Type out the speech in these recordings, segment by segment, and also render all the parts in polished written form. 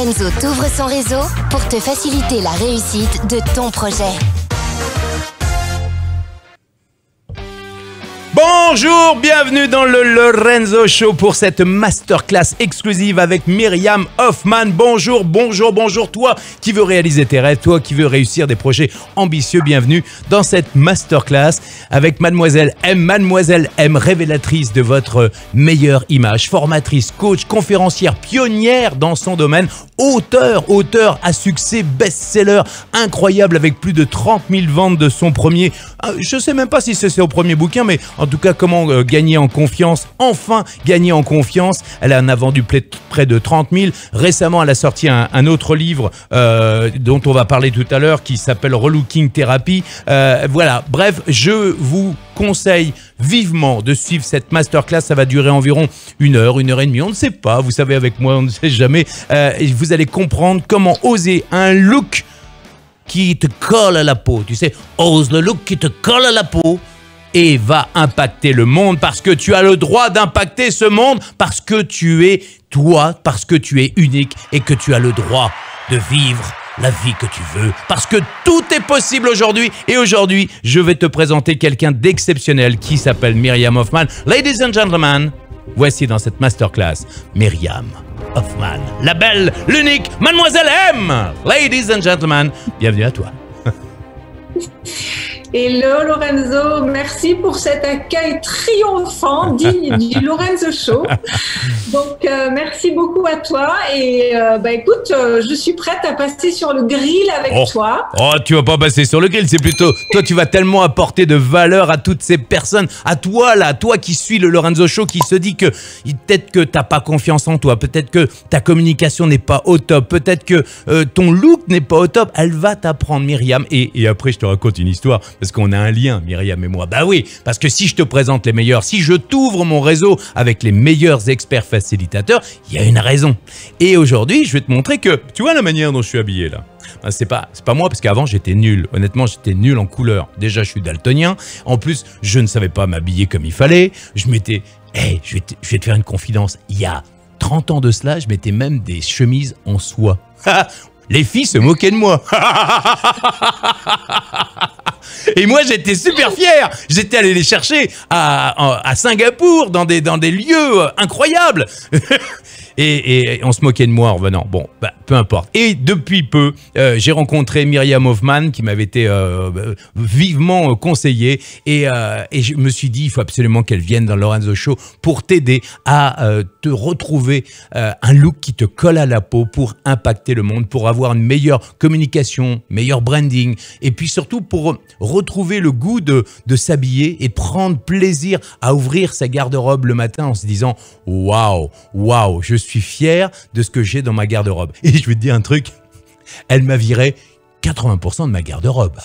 Lorenzo t'ouvre son réseau pour te faciliter la réussite de ton projet. Bonjour, bienvenue dans le Lorenzo Show pour cette masterclass exclusive avec Myriam Hoffman. Bonjour, bonjour, bonjour toi qui veux réaliser tes rêves, toi qui veux réussir des projets ambitieux. Bienvenue dans cette masterclass avec Mademoiselle M, révélatrice de votre meilleure image, formatrice, coach, conférencière, pionnière dans son domaine, auteur à succès, best-seller, incroyable avec plus de 30 000 ventes de son premier, je sais même pas si c'est son premier bouquin, mais en tout cas, comment gagner en confiance, enfin gagner en confiance. Elle en a vendu près de 30 000. Récemment, elle a sorti un autre livre dont on va parler tout à l'heure qui s'appelle Relooking Therapy. Voilà, bref, je vous conseille vivement de suivre cette masterclass. Ça va durer environ 1 heure, 1 heure et demie. On ne sait pas, vous savez, avec moi, on ne sait jamais. Et vous allez comprendre comment oser un look qui te colle à la peau. Tu sais, ose le look qui te colle à la peau et va impacter le monde parce que tu as le droit d'impacter ce monde, parce que tu es toi, parce que tu es unique et que tu as le droit de vivre la vie que tu veux, parce que tout est possible aujourd'hui. Et aujourd'hui, je vais te présenter quelqu'un d'exceptionnel qui s'appelle Myriam Hoffman. Ladies and gentlemen, voici dans cette masterclass Myriam Hoffman, la belle, l'unique Mademoiselle M. Ladies and gentlemen, bienvenue à toi. Hello Lorenzo, merci pour cet accueil triomphant digne du Lorenzo Show. Donc merci beaucoup à toi et écoute, je suis prête à passer sur le grill avec toi. Oh, tu vas pas passer sur le grill, c'est plutôt toi, tu vas tellement apporter de valeur à toutes ces personnes, à toi là, toi qui suis le Lorenzo Show, qui se dit que peut-être que t'as pas confiance en toi, peut-être que ta communication n'est pas au top, peut-être que ton look n'est pas au top. Elle va t'apprendre, Myriam, et après je te raconte une histoire. Parce qu'on a un lien, Myriam et moi. Bah oui, parce que si je te présente les meilleurs, si je t'ouvre mon réseau avec les meilleurs experts facilitateurs, il y a une raison. Et aujourd'hui, je vais te montrer que, tu vois la manière dont je suis habillé là, ben, c'est pas moi, parce qu'avant j'étais nul. Honnêtement, j'étais nul en couleur. Déjà, je suis daltonien. En plus, je ne savais pas m'habiller comme il fallait. Je m'étais... je vais te faire une confidence. Il y a 30 ans de cela, je mettais même des chemises en soie. Les filles se moquaient de moi. Et moi, j'étais super fier. J'étais allé les chercher à Singapour, dans des lieux incroyables. Et on se moquait de moi en revenant. Bon, bah, peu importe. Et depuis peu, j'ai rencontré Myriam Hoffman qui m'avait été vivement conseillée. Et je me suis dit, il faut absolument qu'elle vienne dans Lorenzo Show pour t'aider à te retrouver un look qui te colle à la peau pour impacter le monde, pour avoir une meilleure communication, meilleur branding. Et puis surtout pour retrouver le goût de s'habiller et prendre plaisir à ouvrir sa garde-robe le matin en se disant « Waouh, waouh, je suis fier de ce que j'ai dans ma garde-robe. » Et je vais te dire un truc, elle m'a viré 80% de ma garde-robe.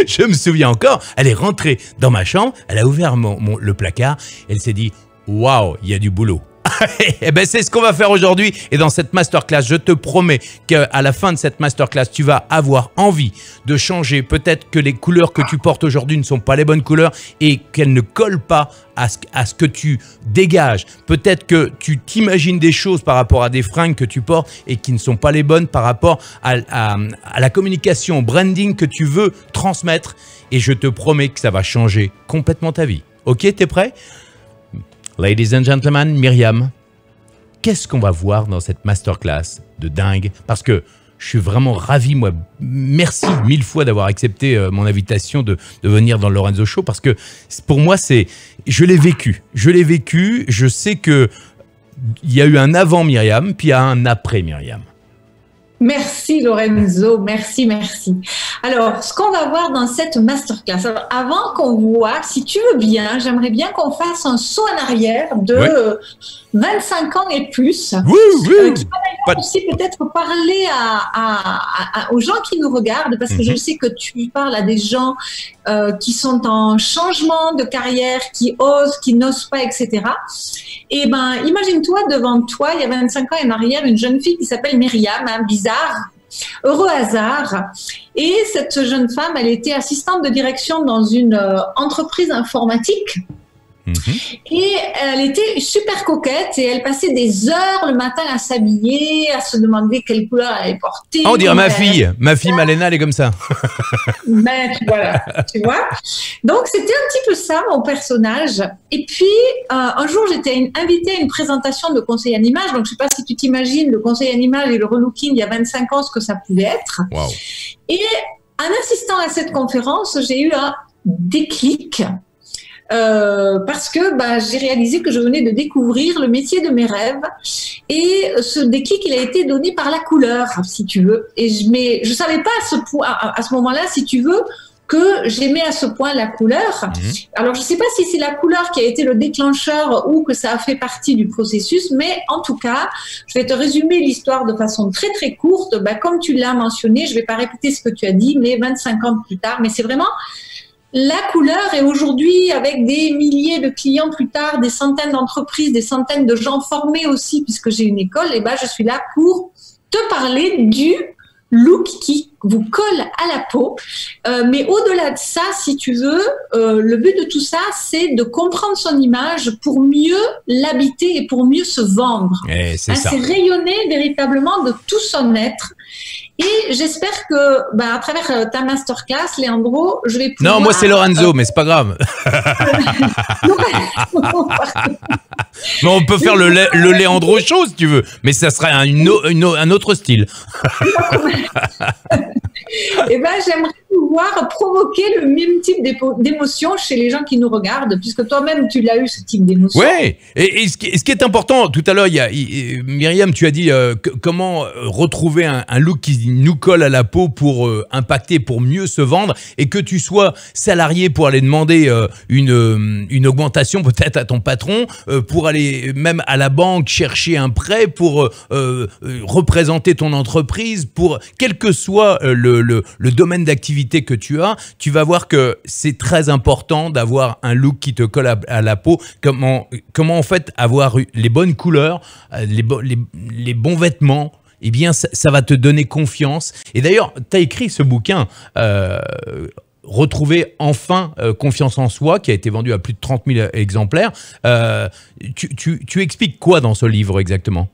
Je me souviens encore, elle est rentrée dans ma chambre, elle a ouvert le placard, elle s'est dit « Waouh, il y a du boulot. » Et ben c'est ce qu'on va faire aujourd'hui. Et dans cette masterclass, je te promets qu'à la fin de cette masterclass, tu vas avoir envie de changer. Peut-être que les couleurs que tu portes aujourd'hui ne sont pas les bonnes couleurs et qu'elles ne collent pas à ce que tu dégages. Peut-être que tu t'imagines des choses par rapport à des fringues que tu portes et qui ne sont pas les bonnes par rapport à la communication, au branding que tu veux transmettre. Et je te promets que ça va changer complètement ta vie. Ok, t'es prêt ? Ladies and gentlemen, Myriam, qu'est-ce qu'on va voir dans cette masterclass de dingue? Parce que je suis vraiment ravi, moi. Merci 1000 fois d'avoir accepté mon invitation de venir dans le Lorenzo Show, parce que pour moi, je l'ai vécu. Je sais qu'il y a eu un avant Myriam, puis il y a un après Myriam. Merci Lorenzo, merci. Alors, ce qu'on va voir dans cette masterclass, alors, avant qu'on voit, si tu veux bien, j'aimerais bien qu'on fasse un saut en arrière de 25 ans et plus. Oui. Qui va aussi peut-être parler aux gens qui nous regardent, parce que je sais que tu parles à des gens qui sont en changement de carrière, qui osent, qui n'osent pas, etc. Et ben, imagine-toi devant toi, il y a 25 ans en arrière, une jeune fille qui s'appelle Myriam, bizarre, heureux hasard. Et cette jeune femme, elle était assistante de direction dans une entreprise informatique. Et elle était super coquette et elle passait des heures le matin à s'habiller, à se demander quelle couleur elle allait porter. On dirait ma fille Malena, elle est comme ça. Ben, voilà, tu vois. Donc, c'était un petit peu ça, mon personnage. Et puis, un jour, j'étais invitée à une présentation de conseil en images. Donc, je ne sais pas si tu t'imagines le conseil en images et le relooking il y a 25 ans, ce que ça pouvait être. Wow. Et en assistant à cette conférence, j'ai eu un déclic. Parce que j'ai réalisé que je venais de découvrir le métier de mes rêves et ce déclic il a été donné par la couleur, si tu veux. Et je savais pas à ce moment-là, si tu veux, que j'aimais à ce point la couleur. Alors je sais pas si c'est la couleur qui a été le déclencheur ou que ça a fait partie du processus, mais en tout cas, je vais te résumer l'histoire de façon très très courte. Comme tu l'as mentionné, je vais pas répéter ce que tu as dit, mais 25 ans plus tard, mais c'est vraiment la couleur. Et aujourd'hui, avec des milliers de clients plus tard, des centaines d'entreprises, des centaines de gens formés aussi, puisque j'ai une école, et je suis là pour te parler du look qui vous colle à la peau. Mais au-delà de ça, si tu veux, le but de tout ça, c'est de comprendre son image pour mieux l'habiter et pour mieux se vendre. C'est ça. C'est rayonner véritablement de tout son être. Et j'espère que, à travers ta masterclass, Leandro, je vais pouvoir... Non, moi c'est Lorenzo, mais c'est pas grave. Mais on peut faire le Leandro show si tu veux, mais ça serait un autre style. J'aimerais pouvoir provoquer le même type d'émotion chez les gens qui nous regardent, puisque toi-même tu l'as eu, ce type d'émotion. Oui, et ce qui est important, tout à l'heure, Myriam, tu as dit comment retrouver un look qui nous colle à la peau pour impacter, pour mieux se vendre, et que tu sois salarié pour aller demander une augmentation peut-être à ton patron, pour aller même à la banque chercher un prêt, pour représenter ton entreprise, pour quel que soit le domaine d'activité que tu as, tu vas voir que c'est très important d'avoir un look qui te colle à la peau. Comment en fait avoir les bonnes couleurs, les bons vêtements, eh bien ça va te donner confiance. Et d'ailleurs, tu as écrit ce bouquin Retrouver enfin confiance en soi, qui a été vendu à plus de 30 000 exemplaires. Tu expliques quoi dans ce livre exactement ?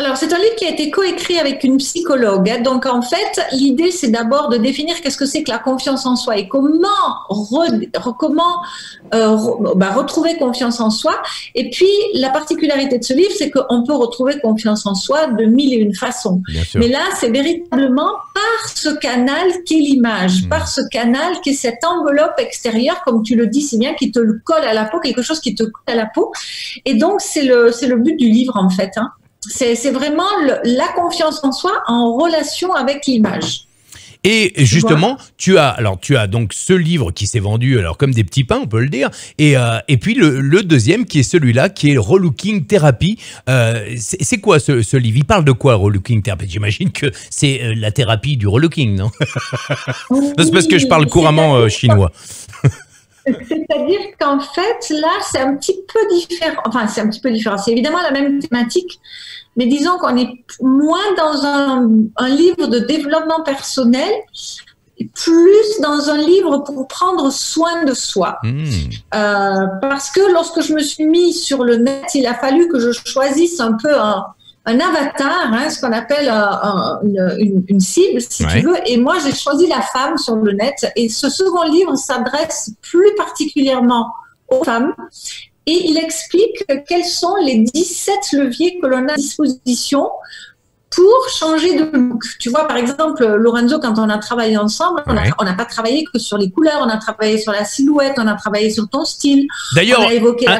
Alors, c'est un livre qui a été coécrit avec une psychologue. Donc, en fait, l'idée, c'est d'abord de définir qu'est-ce que c'est que la confiance en soi et comment retrouver confiance en soi. Et puis, la particularité de ce livre, c'est qu'on peut retrouver confiance en soi de mille et une façons. Mais là, c'est véritablement par ce canal qu'est l'image, par ce canal qui est cette enveloppe extérieure, comme tu le dis si bien, qui te colle à la peau, quelque chose qui te colle à la peau. Et donc, c'est le but du livre, en fait, hein. C'est vraiment la confiance en soi en relation avec l'image. Et justement, tu as donc ce livre qui s'est vendu comme des petits pains, on peut le dire, et puis le deuxième qui est celui-là, qui est Relooking Therapy. C'est quoi ce livre? Il parle de quoi, Relooking Therapy? J'imagine que c'est la thérapie du relooking, non? Oui, c'est parce que je parle couramment chinois. C'est-à-dire qu'en fait, là, c'est un petit peu différent. Enfin, c'est un petit peu différent. C'est évidemment la même thématique, mais disons qu'on est moins dans un livre de développement personnel, plus dans un livre pour prendre soin de soi. Parce que lorsque je me suis mise sur le net, il a fallu que je choisisse un peu un avatar, hein, ce qu'on appelle une cible, si tu veux. Et moi, j'ai choisi la femme sur le net. Et ce second livre s'adresse plus particulièrement aux femmes. Et il explique quels sont les 17 leviers que l'on a à disposition pour changer de look. Tu vois, par exemple, Lorenzo, quand on a travaillé ensemble, on n'a pas travaillé que sur les couleurs, on a travaillé sur la silhouette, on a travaillé sur ton style. D'ailleurs,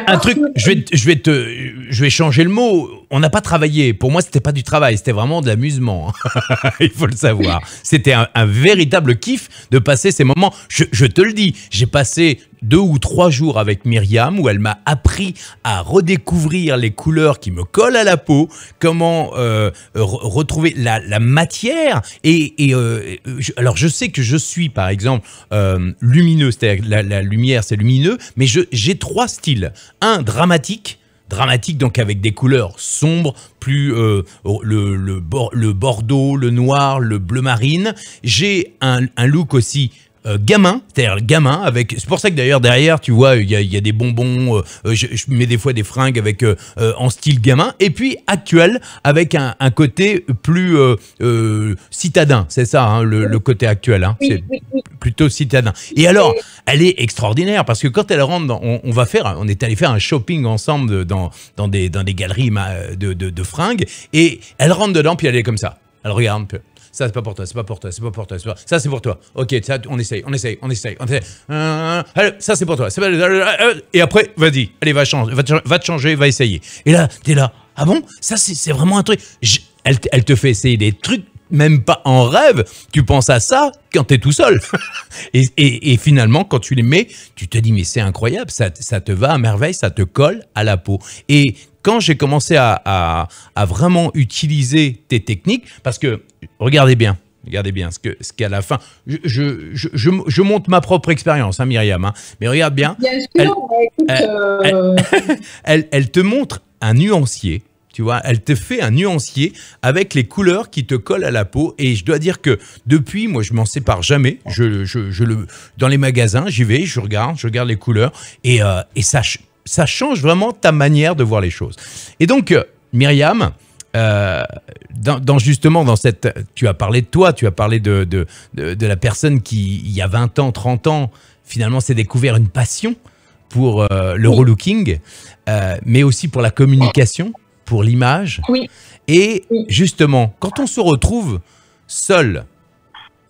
un truc, je vais changer le mot. On n'a pas travaillé. Pour moi, c'était pas du travail, c'était vraiment de l'amusement. Il faut le savoir. C'était un véritable kiff de passer ces moments. Je te le dis, j'ai passé 2 ou 3 jours avec Myriam où elle m'a appris à redécouvrir les couleurs qui me collent à la peau, comment retrouver la matière. Alors, je sais que je suis, par exemple, lumineux, c'est-à-dire la lumière, c'est lumineux, mais j'ai 3 styles. Un dramatique, donc avec des couleurs sombres, plus le bordeaux, le noir, le bleu marine. J'ai un look aussi gamin, c'est-à-dire gamin avec. C'est pour ça que d'ailleurs derrière, tu vois, il y a des bonbons. Je mets des fois des fringues avec en style gamin, et puis actuel avec un côté plus citadin. C'est ça, hein, le côté actuel. Hein, Oui, c'est oui, oui. plutôt citadin. Et alors, elle est extraordinaire parce que quand elle rentre, on est allé faire un shopping ensemble dans des galeries de fringues, et elle rentre dedans, puis elle est comme ça. Elle regarde un peu. Ça, c'est pas pour toi, c'est pas pour toi, c'est pas pour toi, c'est pas... Ça, c'est pour toi. Ok, ça, on essaye. Allez, ça, c'est pour toi. Et après, vas-y, allez, va te changer, va essayer. Et là, t'es là. Ah bon? Ça, c'est vraiment un truc. Elle te fait essayer des trucs, même pas en rêve. Tu penses à ça quand t'es tout seul. et finalement, quand tu les mets, tu te dis, mais c'est incroyable, ça te va à merveille, ça te colle à la peau. Et quand j'ai commencé à vraiment utiliser tes techniques, parce que, regardez bien ce qu'à la fin, je monte ma propre expérience, hein, Myriam, hein, mais regarde bien, Bien sûr, elle te montre un nuancier. Tu vois, elle te fait un nuancier avec les couleurs qui te collent à la peau. Et je dois dire que depuis, moi, je m'en sépare jamais. Dans les magasins, j'y vais, je regarde les couleurs, et ça change vraiment ta manière de voir les choses. Et donc, Myriam, justement dans cette, tu as parlé de toi, tu as parlé de la personne qui, il y a 20 ans, 30 ans, finalement s'est découvert une passion pour le relooking, mais aussi pour la communication, pour l'image. Oui. Et justement, quand on se retrouve seul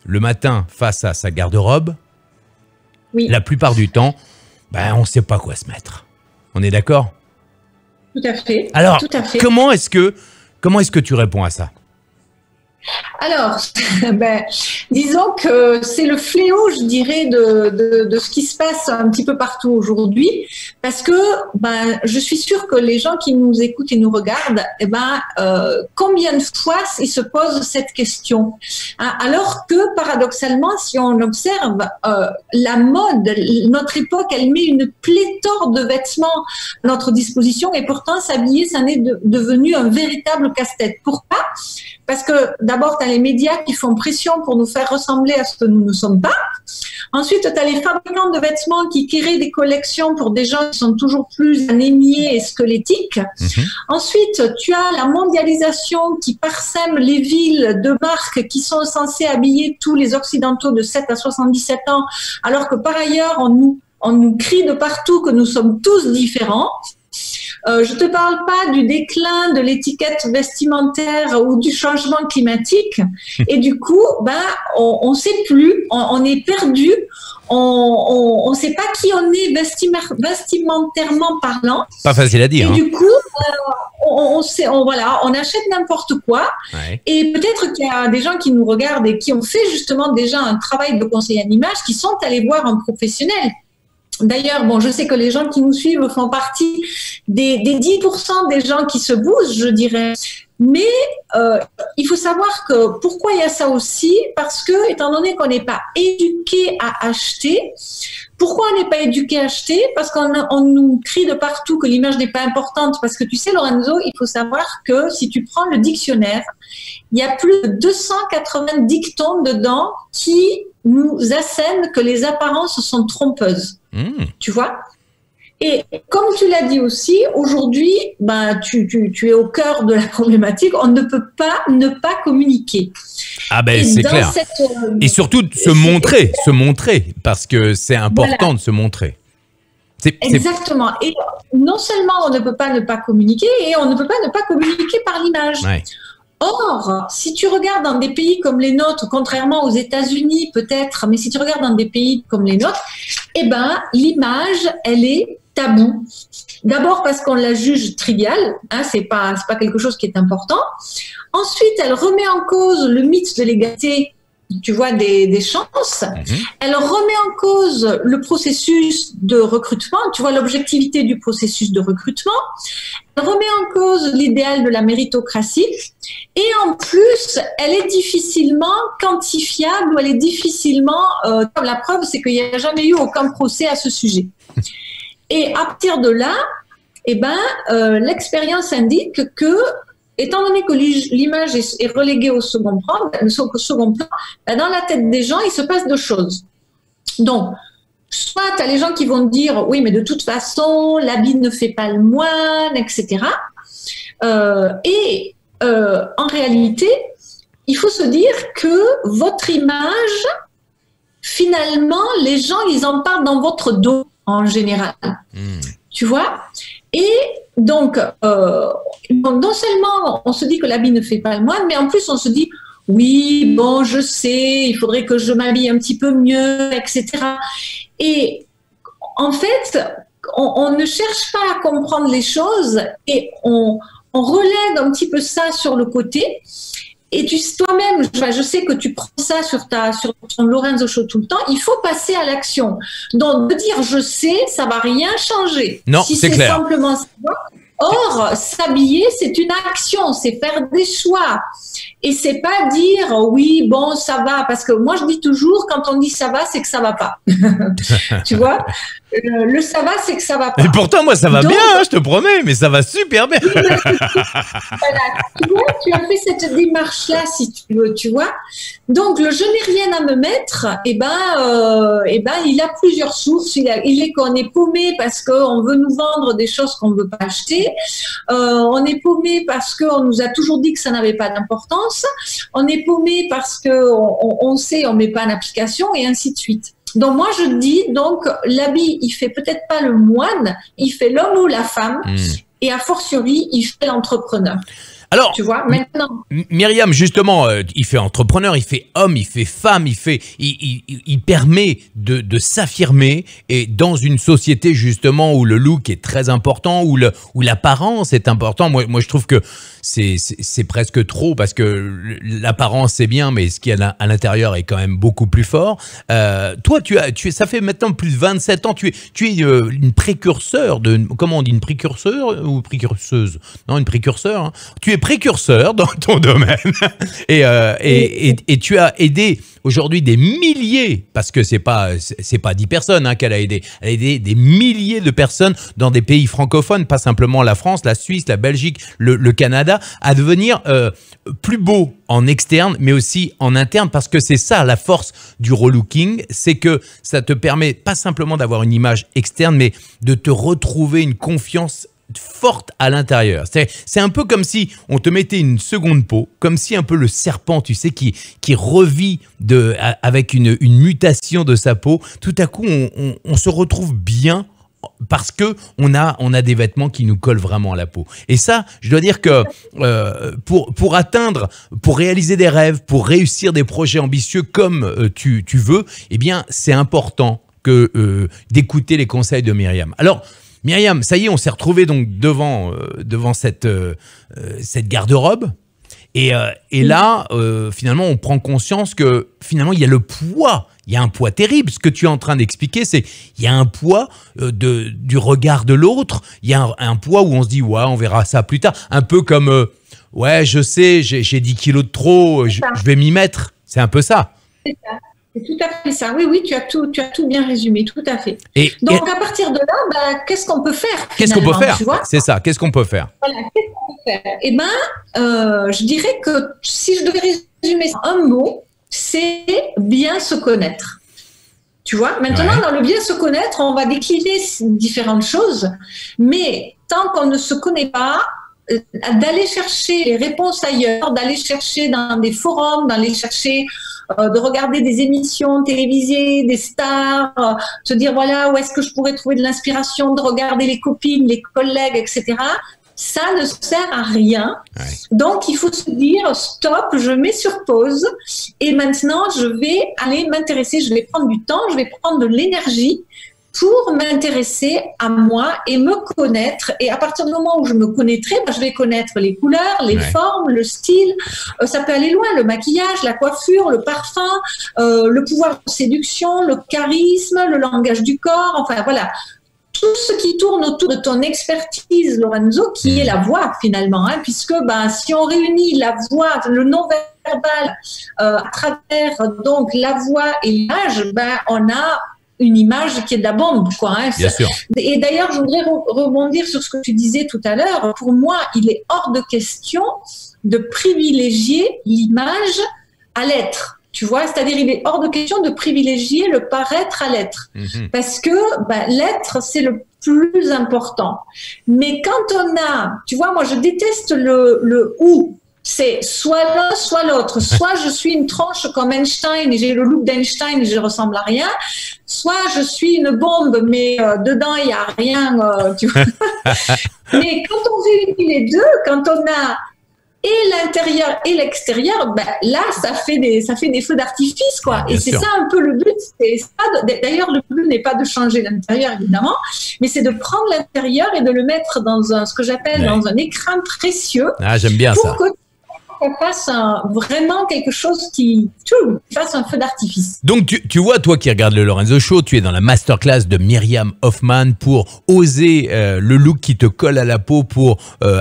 le matin face à sa garde-robe, la plupart du temps, on ne sait pas quoi se mettre. On est d'accord? Tout à fait. Alors, tout à fait. Comment est-ce que tu réponds à ça? Alors, disons que c'est le fléau, je dirais, de ce qui se passe un petit peu partout aujourd'hui, parce que je suis sûre que les gens qui nous écoutent et nous regardent, combien de fois ils se posent cette question, hein, alors que paradoxalement, si on observe la mode, notre époque, elle met une pléthore de vêtements à notre disposition, et pourtant s'habiller, ça n'est devenu un véritable casse-tête. Pourquoi? Parce que d'abord, tu as les médias qui font pression pour nous faire ressembler à ce que nous ne sommes pas. Ensuite, tu as les fabricants de vêtements qui créent des collections pour des gens qui sont toujours plus anémiés et squelettiques. Ensuite, tu as la mondialisation qui parsème les villes de marques qui sont censées habiller tous les Occidentaux de 7 à 77 ans, alors que par ailleurs, on nous crie de partout que nous sommes tous différents. Je te parle pas du déclin de l'étiquette vestimentaire ou du changement climatique. Et du coup, on sait plus, on est perdu, on sait pas qui on est vestimentairement parlant. Pas facile à dire. Et du coup, on achète n'importe quoi. Ouais. Et peut-être qu'il y a des gens qui nous regardent et qui ont fait justement déjà un travail de conseil en image, qui sont allés voir un professionnel. D'ailleurs, je sais que les gens qui nous suivent font partie des 10% des gens qui se bougent, je dirais. Mais il faut savoir que pourquoi il y a ça aussi, parce que étant donné qu'on n'est pas éduqué à acheter, pourquoi on n'est pas éduqué à acheter? Parce qu'on nous crie de partout que l'image n'est pas importante. Parce que tu sais, Lorenzo, il faut savoir que si tu prends le dictionnaire, il y a plus de 280 dictons dedans qui nous assènent que les apparences sont trompeuses. Tu vois? Et comme tu l'as dit aussi, aujourd'hui, tu es au cœur de la problématique. On ne peut pas ne pas communiquer. Ah c'est clair. Et surtout se montrer, parce que c'est important de se montrer. Exactement. Et non seulement on ne peut pas ne pas communiquer, et on ne peut pas ne pas communiquer par l'image. Ouais. Or, si tu regardes dans des pays comme les nôtres, contrairement aux États-Unis peut-être, mais si tu regardes dans des pays comme les nôtres, l'image, elle est taboue. D'abord parce qu'on la juge triviale, hein, c'est pas quelque chose qui est important. Ensuite, elle remet en cause le mythe de l'égalité, tu vois, des chances. Elle remet en cause le processus de recrutement, tu vois, l'objectivité du processus de recrutement. Elle remet en cause l'idéal de la méritocratie. Et en plus, elle est difficilement quantifiable, ou elle est difficilement... la preuve, c'est qu'il n'y a jamais eu aucun procès à ce sujet. Et à partir de là, l'expérience indique que, étant donné que l'image est reléguée au second plan, dans la tête des gens, il se passe deux choses. Donc, soit tu as les gens qui vont te dire, oui, mais de toute façon, l'habit ne fait pas le moine, etc. En réalité, il faut se dire que votre image, finalement, les gens, ils en parlent dans votre dos en général. Tu vois? Et donc, non seulement on se dit que l'habit ne fait pas le moine, mais en plus on se dit, oui, bon, je sais, il faudrait que je m'habille un petit peu mieux, etc. Et en fait, on ne cherche pas à comprendre les choses et on relègue un petit peu ça sur le côté. Et toi-même, je sais que tu prends ça sur ton Lorenzo Show tout le temps. Il faut passer à l'action. Donc, de dire je sais, ça va rien changer. Non, si c'est clair. Simplement ça. Or, s'habiller, c'est une action, c'est faire des choix. Et c'est pas dire oui, bon, ça va. Parce que moi, je dis toujours, quand on dit ça va, c'est que ça va pas. Tu vois, le ça va, c'est que ça va pas. Et pourtant, moi, ça va bien, hein, je te promets, mais ça va super bien. Voilà, tu vois, tu as fait cette démarche-là, si tu veux, tu vois. Donc, le je n'ai rien à me mettre, il a plusieurs sources. Il est qu'on est paumé parce qu'on veut nous vendre des choses qu'on ne veut pas acheter. On est paumé parce qu'on nous a toujours dit que ça n'avait pas d'importance. On est paumé parce qu'on sait, on ne met pas en application et ainsi de suite. Donc moi je dis, donc l'habit, il fait peut-être pas le moine, il fait l'homme ou la femme, et a fortiori, il fait l'entrepreneur. Alors, tu vois, maintenant. Myriam, justement, il fait entrepreneur, il fait homme, il fait femme, il permet de s'affirmer, et dans une société justement où le look est très important, où l'apparence est important. Moi, je trouve que c'est presque trop, parce que l'apparence c'est bien, mais ce qu'il y a à l'intérieur est quand même beaucoup plus fort. Toi, ça fait maintenant plus de 27 ans, tu es une précurseur comment on dit, une précurseur ou précurseuse? Non, une précurseur. Hein. Tu es précurseur dans ton domaine et tu as aidé aujourd'hui des milliers, parce que c'est pas 10 personnes hein, qu'elle a aidé. Elle a aidé des milliers de personnes dans des pays francophones, pas simplement la France, la Suisse, la Belgique, le Canada, à devenir plus beau en externe, mais aussi en interne, parce que c'est ça la force du relooking, c'est que ça te permet pas simplement d'avoir une image externe, mais de te retrouver une confiance forte à l'intérieur. C'est un peu comme si on te mettait une seconde peau, comme si un peu le serpent, tu sais, qui revit avec une mutation de sa peau. Tout à coup, on se retrouve bien parce que on a des vêtements qui nous collent vraiment à la peau. Et ça, je dois dire que pour réaliser des rêves, pour réussir des projets ambitieux comme tu veux, eh bien, c'est important d'écouter les conseils de Myriam. Alors, Myriam, ça y est, on s'est retrouvé donc devant cette garde-robe. Et là, finalement, on prend conscience que finalement, il y a le poids. Il y a un poids terrible. Ce que tu es en train d'expliquer, c'est qu'il y a un poids du regard de l'autre. Il y a un poids où on se dit, ouais, on verra ça plus tard. Un peu comme, ouais, je sais, j'ai 10 kilos de trop, je vais m'y mettre. C'est un peu ça. C'est ça. C'est tout à fait ça. Oui, oui, tu as tout bien résumé, tout à fait. Donc, à partir de là, qu'est-ce qu'on peut faire? Qu'est-ce qu'on peut faire? C'est ça, qu'est-ce qu'on peut faire? Voilà, qu'est-ce qu'on peut faire? Eh bien, je dirais que si je devais résumer un mot, c'est bien se connaître. Tu vois, maintenant, dans le bien se connaître, on va décliner différentes choses, mais tant qu'on ne se connaît pas, d'aller chercher les réponses ailleurs, d'aller chercher dans des forums, d'aller chercher de regarder des émissions télévisées, des stars, se dire voilà où est-ce que je pourrais trouver de l'inspiration, de regarder les copines, les collègues, etc. Ça ne sert à rien. Ouais. Donc, il faut se dire stop, je mets sur pause et maintenant, je vais aller m'intéresser, je vais prendre du temps, je vais prendre de l'énergie pour m'intéresser à moi et me connaître. Et à partir du moment où je me connaîtrai, je vais connaître les couleurs, les formes, le style. Ça peut aller loin, le maquillage, la coiffure, le parfum, le pouvoir de séduction, le charisme, le langage du corps. Enfin, voilà. Tout ce qui tourne autour de ton expertise, Lorenzo, qui est la voix finalement, hein, puisque si on réunit la voix, le non-verbal à travers donc la voix et l'image, on a une image qui est de la bombe, quoi. Hein. Bien sûr. Et d'ailleurs, je voudrais rebondir sur ce que tu disais tout à l'heure. Pour moi, il est hors de question de privilégier l'image à l'être. Tu vois, c'est-à-dire il est hors de question de privilégier le paraître à l'être, parce que l'être c'est le plus important. Mais quand on a, tu vois, moi je déteste le ou. C'est soit l'un, soit l'autre. Soit je suis une tronche comme Einstein et j'ai le look d'Einstein et je ressemble à rien. Soit je suis une bombe, mais dedans il y a rien. Tu vois. Mais quand on réunit les deux, quand on a et l'intérieur et l'extérieur, là ça fait des feux d'artifice, quoi. Bien et c'est sûr. ça un peu le but. D'ailleurs, le but n'est pas de changer l'intérieur évidemment, mais c'est de prendre l'intérieur et de le mettre dans ce que j'appelle dans un écrin précieux. Ah, j'aime bien pour ça. que ça fasse vraiment quelque chose qui fasse un feu d'artifice. Donc, tu vois, toi qui regardes le Lorenzo Show, tu es dans la masterclass de Myriam Hoffman pour oser le look qui te colle à la peau, pour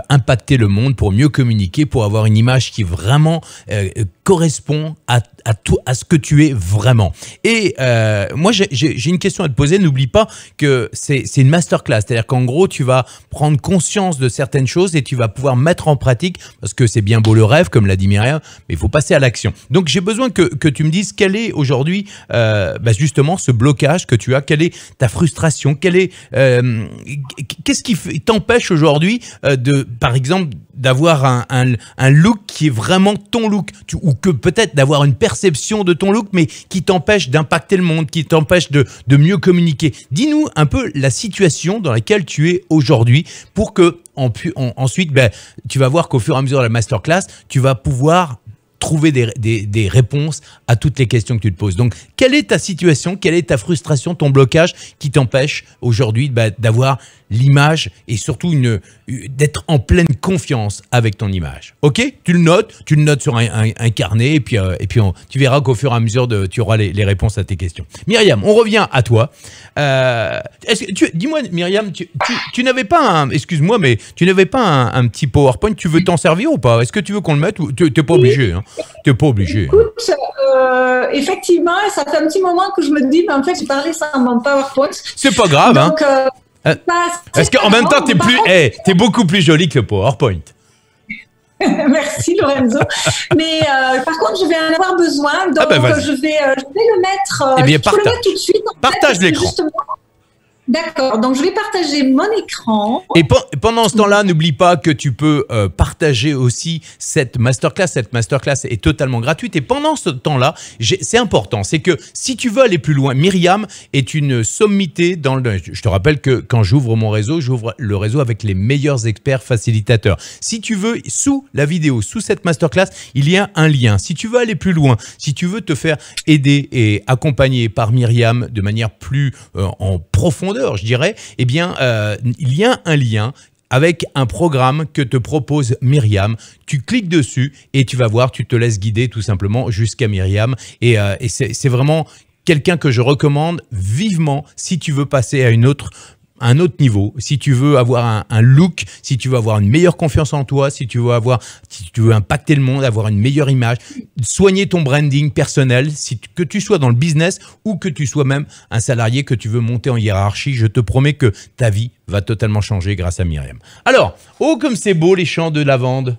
impacter le monde, pour mieux communiquer, pour avoir une image qui vraiment correspond à ce que tu es vraiment. Et moi, j'ai une question à te poser. N'oublie pas que c'est une masterclass. C'est-à-dire qu'en gros, tu vas prendre conscience de certaines choses et tu vas pouvoir mettre en pratique, parce que c'est bien beau le rêve, comme l'a dit Myriam, mais il faut passer à l'action. Donc, j'ai besoin que tu me dises quel est aujourd'hui justement ce blocage que tu as, quelle est ta frustration, qu'est-ce qui t'empêche aujourd'hui par exemple, d'avoir un look qui est vraiment ton look, ou que peut-être d'avoir une perception de ton look, mais qui t'empêche d'impacter le monde, qui t'empêche de mieux communiquer. Dis-nous un peu la situation dans laquelle tu es aujourd'hui pour que ensuite, tu vas voir qu'au fur et à mesure de la masterclass, tu vas pouvoir trouver des réponses à toutes les questions que tu te poses. Donc, quelle est ta situation, quelle est ta frustration, ton blocage qui t'empêche aujourd'hui d'avoir l'image et surtout d'être en pleine confiance avec ton image. Ok? Tu le notes sur un carnet et puis tu verras qu'au fur et à mesure tu auras les réponses à tes questions. Myriam, on revient à toi. Dis-moi, Myriam, tu n'avais pas excuse-moi, mais tu n'avais pas un petit PowerPoint, tu veux t'en servir ou pas? Est-ce que tu veux qu'on le mette ou t'es pas obligé, hein? T'es pas obligé. Écoute, effectivement, ça fait un petit moment que je me dis, en fait, j'ai parlé sans mon PowerPoint. C'est pas grave, donc, hein? Parce qu'en même temps, t'es beaucoup plus jolie que le PowerPoint. Merci Lorenzo. Mais par contre, je vais en avoir besoin, donc je vais le mettre. Eh bien, je peux le mettre tout de suite. Partage l'écran. D'accord, donc je vais partager mon écran. Et pendant ce temps-là, n'oublie pas que tu peux partager aussi cette masterclass. Cette masterclass est totalement gratuite. Et pendant ce temps-là, c'est important, c'est que si tu veux aller plus loin, Myriam est une sommité je te rappelle que quand j'ouvre mon réseau, j'ouvre le réseau avec les meilleurs experts facilitateurs. Si tu veux, sous la vidéo, sous cette masterclass, il y a un lien. Si tu veux aller plus loin, si tu veux te faire aider et accompagner par Myriam de manière plus en profondeur, je dirais, eh bien, il y a un lien avec un programme que te propose Myriam. Tu cliques dessus et tu vas voir, tu te laisses guider tout simplement jusqu'à Myriam. Et c'est vraiment quelqu'un que je recommande vivement si tu veux passer à un autre niveau, si tu veux avoir un look, si tu veux avoir une meilleure confiance en toi, si tu veux impacter le monde, avoir une meilleure image, soigner ton branding personnel, que tu sois dans le business ou que tu sois même un salarié, que tu veux monter en hiérarchie, je te promets que ta vie va totalement changer grâce à Myriam. Alors, oh comme c'est beau les champs de lavande.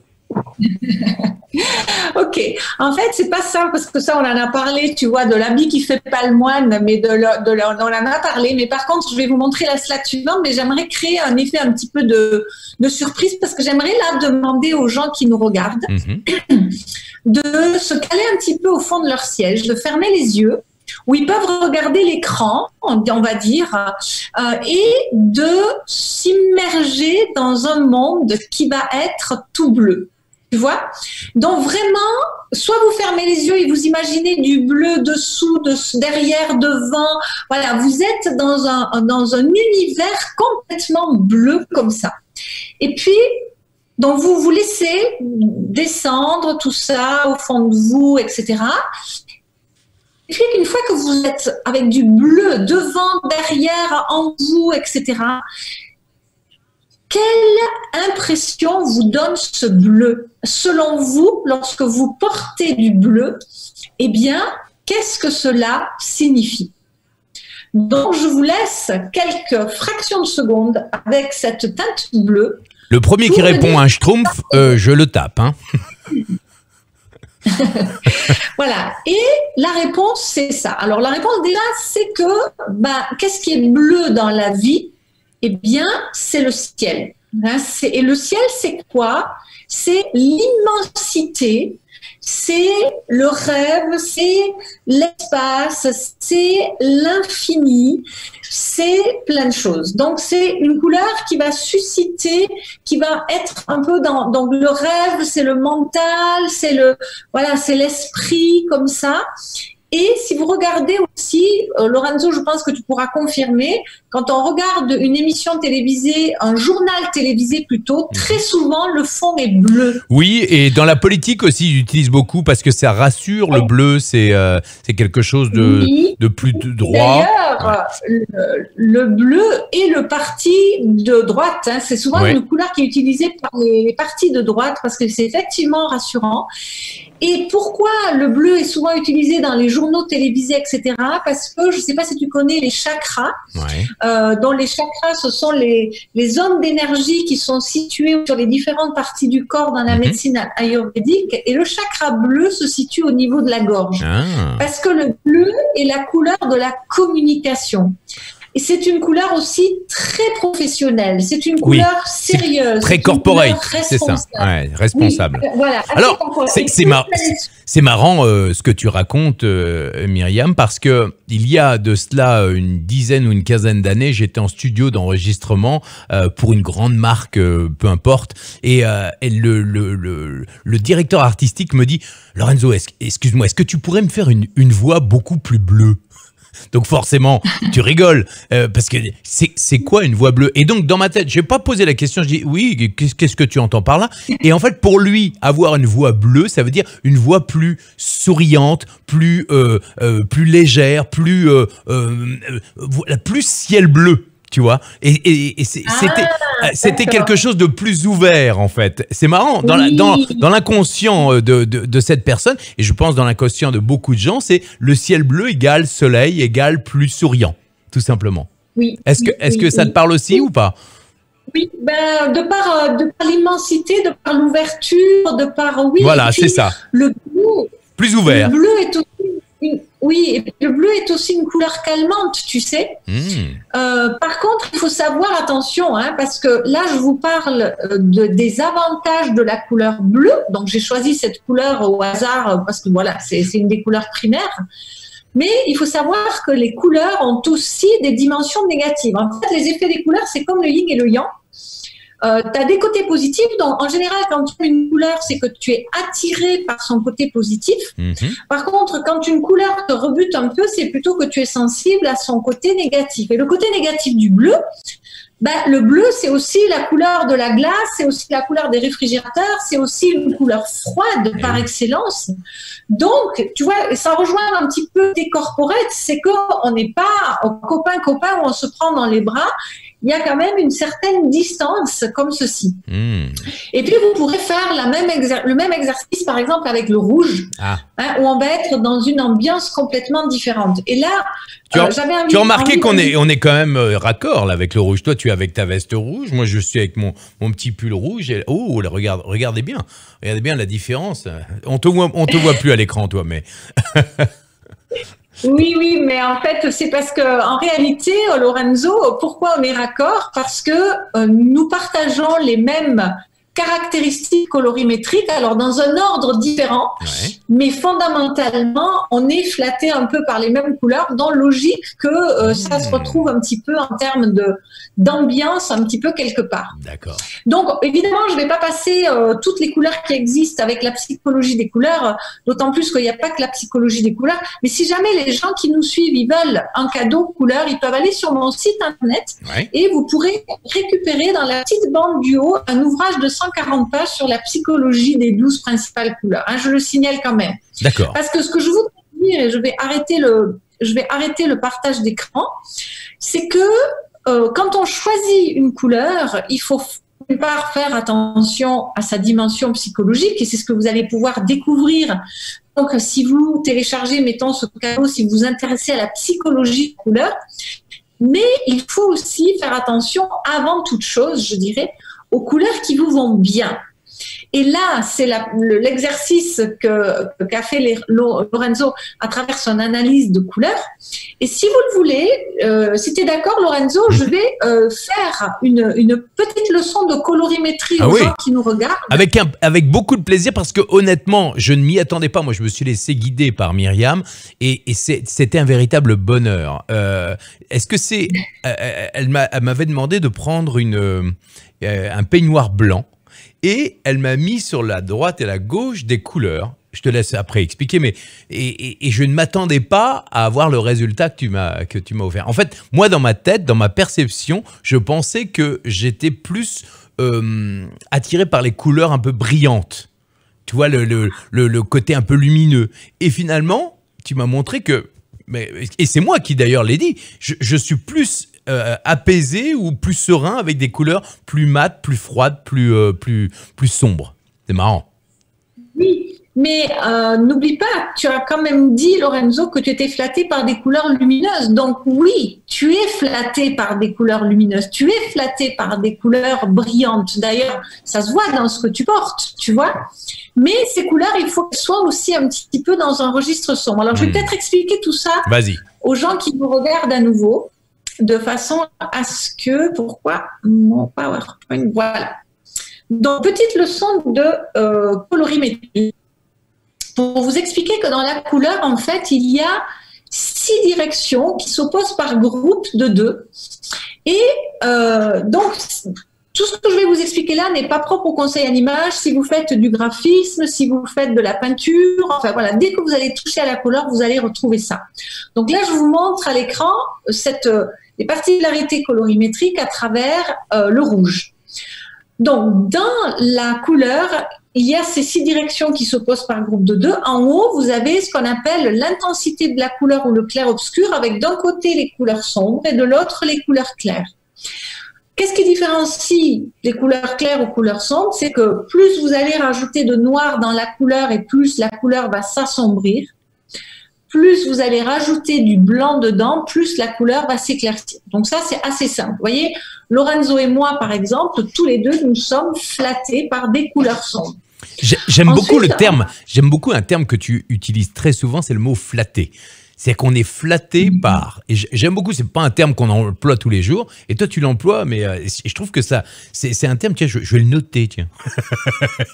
Ok, en fait, c'est pas ça, parce que ça, on en a parlé, tu vois, de l'habit qui fait pas le moine, mais on en a parlé. Mais par contre, je vais vous montrer la slide suivante, mais j'aimerais créer un effet un petit peu de surprise, parce que j'aimerais là demander aux gens qui nous regardent de se caler un petit peu au fond de leur siège, de fermer les yeux, où ils peuvent regarder l'écran, on va dire, et de s'immerger dans un monde qui va être tout bleu. Tu vois? Donc vraiment, soit vous fermez les yeux et vous imaginez du bleu dessous, derrière, devant. Voilà, vous êtes dans un univers complètement bleu comme ça. Et puis, donc vous vous laissez descendre tout ça au fond de vous, etc. Et puis une fois que vous êtes avec du bleu devant, derrière, en vous, etc., quelle impression vous donne ce bleu? Selon vous, lorsque vous portez du bleu, eh bien, qu'est-ce que cela signifie? Donc, je vous laisse quelques fractions de secondes avec cette teinte bleue. Le premier qui répond à un schtroumpf, je le tape. Hein. Voilà. Et la réponse, c'est ça. Alors, la réponse, déjà, c'est que, qu'est-ce qui est bleu dans la vie? Eh bien, c'est le ciel. Hein, et le ciel, c'est quoi? C'est l'immensité, c'est le rêve, c'est l'espace, c'est l'infini, c'est plein de choses. Donc, c'est une couleur qui va susciter, qui va être un peu dans le rêve, c'est le mental, c'est l'esprit, comme ça. Et si vous regardez aussi, Lorenzo, je pense que tu pourras confirmer, quand on regarde une émission télévisée, un journal télévisé plutôt, très souvent le fond est bleu. Oui, et dans la politique aussi, j'utilise beaucoup parce que ça rassure. Le bleu, c'est quelque chose de plus de droit. D'ailleurs, le bleu est le parti de droite. Hein. C'est souvent une couleur qui est utilisée par les partis de droite parce que c'est effectivement rassurant. Et pourquoi le bleu est souvent utilisé dans les journaux télévisés, etc. Parce que, je ne sais pas si tu connais les chakras, dont les chakras, ce sont les zones d'énergie qui sont situées sur les différentes parties du corps dans la médecine ayurvédique. Et le chakra bleu se situe au niveau de la gorge. Parce que le bleu est la couleur de la communication. Et c'est une couleur aussi très professionnelle. C'est une couleur sérieuse. Très corporate, c'est ça. Ouais, responsable. Oui, voilà. Alors, c'est marrant ce que tu racontes, Myriam, parce que il y a de cela une dizaine ou une quinzaine d'années, j'étais en studio d'enregistrement pour une grande marque, peu importe, et le directeur artistique me dit « Lorenzo, excuse-moi, est-ce que tu pourrais me faire une voix beaucoup plus bleue ?» Donc forcément, tu rigoles, parce que c'est quoi une voix bleue? Et donc dans ma tête, j'ai pas posé la question, je dis oui, qu'est-ce que tu entends par là? Et en fait, pour lui, avoir une voix bleue, ça veut dire une voix plus souriante, plus légère, plus ciel bleu. Tu vois, et c'était quelque chose de plus ouvert en fait. C'est marrant dans l'inconscient de cette personne, et je pense dans l'inconscient de beaucoup de gens, c'est le ciel bleu égale soleil égale plus souriant, tout simplement. Oui. Est-ce que ça te parle aussi ou pas? Oui, de par l'immensité, de par l'ouverture, de par Voilà, c'est ça. Le bleu, plus ouvert. Le bleu est aussi et le bleu est aussi une couleur calmante, tu sais. Par contre, il faut savoir, attention, hein, parce que là, je vous parle des avantages de la couleur bleue. Donc, j'ai choisi cette couleur au hasard parce que voilà, c'est une des couleurs primaires. Mais il faut savoir que les couleurs ont aussi des dimensions négatives. En fait, les effets des couleurs, c'est comme le yin et le yang. Tu as des côtés positifs, donc en général quand tu as une couleur c'est que tu es attiré par son côté positif. Par contre quand une couleur te rebute un peu, c'est plutôt que tu es sensible à son côté négatif. Et le côté négatif du bleu, le bleu c'est aussi la couleur de la glace, c'est aussi la couleur des réfrigérateurs, c'est aussi une couleur froide par excellence. Donc tu vois, ça rejoint un petit peu des corporates, c'est qu'on n'est pas copain où on se prend dans les bras. Il y a quand même une certaine distance comme ceci. Et puis, vous pourrez faire le même exercice, par exemple, avec le rouge, où on va être dans une ambiance complètement différente. Et là, tu as remarqué qu'on est quand même raccord là, avec le rouge. Toi, tu es avec ta veste rouge. Moi, je suis avec mon petit pull rouge. Et, regardez bien la différence. On te voit plus à l'écran, toi, mais... Oui, mais en fait, c'est parce que, en réalité, Lorenzo, pourquoi on est raccord? Parce que nous partageons les mêmes caractéristiques colorimétriques, alors dans un ordre différent, mais fondamentalement, on est flatté un peu par les mêmes couleurs, donc logique que ça se retrouve un petit peu en termes d'ambiance, un petit peu quelque part. D'accord. Donc, évidemment, je ne vais pas passer toutes les couleurs qui existent avec la psychologie des couleurs, d'autant plus qu'il n'y a pas que la psychologie des couleurs, mais si jamais les gens qui nous suivent, ils veulent un cadeau couleur, ils peuvent aller sur mon site internet et vous pourrez récupérer dans la petite bande du haut un ouvrage de 140 pages sur la psychologie des 12 principales couleurs. Hein, je le signale quand même. D'accord. Parce que ce que je voudrais dire, et je vais arrêter le partage d'écran, c'est que quand on choisit une couleur, il faut d'une part faire attention à sa dimension psychologique, et c'est ce que vous allez pouvoir découvrir. Donc, si vous téléchargez, mettons ce cadeau, si vous vous intéressez à la psychologie de couleur, mais il faut aussi faire attention, avant toute chose, je dirais, aux couleurs qui vous vont bien. Et là, c'est l'exercice qu'a fait Lorenzo à travers son analyse de couleurs. Et si vous le voulez, si tu es d'accord, Lorenzo, je vais faire une petite leçon de colorimétrie aux gens qui nous regardent. Avec beaucoup de plaisir, parce que honnêtement, je ne m'y attendais pas. Moi, je me suis laissé guider par Myriam et c'était un véritable bonheur. Est-ce que c'est... elle m'avait demandé de prendre un peignoir blanc et elle m'a mis sur la droite et la gauche des couleurs. Je te laisse après expliquer, mais et je ne m'attendais pas à avoir le résultat que tu m'as offert. En fait, moi, dans ma tête, dans ma perception, je pensais que j'étais plus attiré par les couleurs un peu brillantes. Tu vois, le côté un peu lumineux. Et finalement, tu m'as montré que, et c'est moi qui d'ailleurs l'ai dit, je suis plus apaisé ou plus serein avec des couleurs plus mates, plus froides, plus sombres. C'est marrant. Oui. Mais n'oublie pas, tu as quand même dit, Lorenzo, que tu étais flatté par des couleurs lumineuses. Donc oui, tu es flatté par des couleurs lumineuses. Tu es flatté par des couleurs brillantes. D'ailleurs, ça se voit dans ce que tu portes, tu vois. Mais ces couleurs, il faut qu'elles soient aussi un petit peu dans un registre sombre. Alors, je vais peut-être expliquer tout ça aux gens qui nous regardent à nouveau, de façon à ce que... Pourquoi mon PowerPoint? Voilà. Donc, petite leçon de colorimétrie. Pour vous expliquer que dans la couleur, en fait, il y a 6 directions qui s'opposent par groupe de 2. Et donc, tout ce que je vais vous expliquer là n'est pas propre au conseil en images. Si vous faites du graphisme, si vous faites de la peinture, enfin voilà, dès que vous allez toucher à la couleur, vous allez retrouver ça. Donc là, je vous montre à l'écran les particularités colorimétriques à travers le rouge. Donc, dans la couleur, il y a ces 6 directions qui s'opposent par groupe de 2. En haut, vous avez ce qu'on appelle l'intensité de la couleur ou le clair-obscur, avec d'un côté les couleurs sombres et de l'autre les couleurs claires. Qu'est-ce qui différencie les couleurs claires aux couleurs sombres? C'est que plus vous allez rajouter de noir dans la couleur et plus la couleur va s'assombrir. Plus vous allez rajouter du blanc dedans, plus la couleur va s'éclaircir. Donc ça, c'est assez simple. Vous voyez, Lorenzo et moi, par exemple, tous les deux, nous sommes flattés par des couleurs sombres. J'aime beaucoup le terme. J'aime beaucoup un terme que tu utilises très souvent, c'est le mot flatté. C'est qu'on est flatté par. Et j'aime beaucoup. C'est pas un terme qu'on emploie tous les jours. Et toi, tu l'emploies, mais je trouve que ça, c'est un terme. Tiens, je vais le noter. Tiens,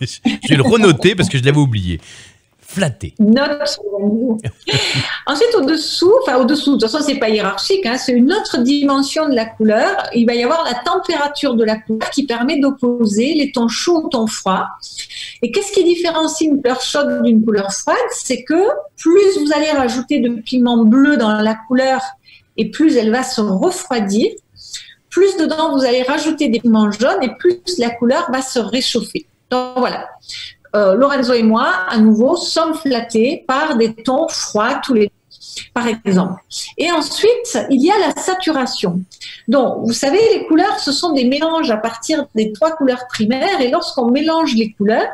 je vais le renoter parce que je l'avais oublié. Flatté. Note. Ensuite, au-dessous, de toute façon, c'est pas hiérarchique, hein, c'est une autre dimension de la couleur. Il va y avoir la température de la couleur qui permet d'opposer les tons chauds aux tons froids. Et qu'est-ce qui différencie une couleur chaude d'une couleur froide? C'est que plus vous allez rajouter de pigments bleus dans la couleur et plus elle va se refroidir, plus dedans vous allez rajouter des pigments jaunes et plus la couleur va se réchauffer. Donc voilà. Lorenzo et moi, à nouveau, sommes flattés par des tons froids tous les deux, par exemple. Et ensuite, il y a la saturation. Donc, vous savez, les couleurs, ce sont des mélanges à partir des 3 couleurs primaires. Et lorsqu'on mélange les couleurs,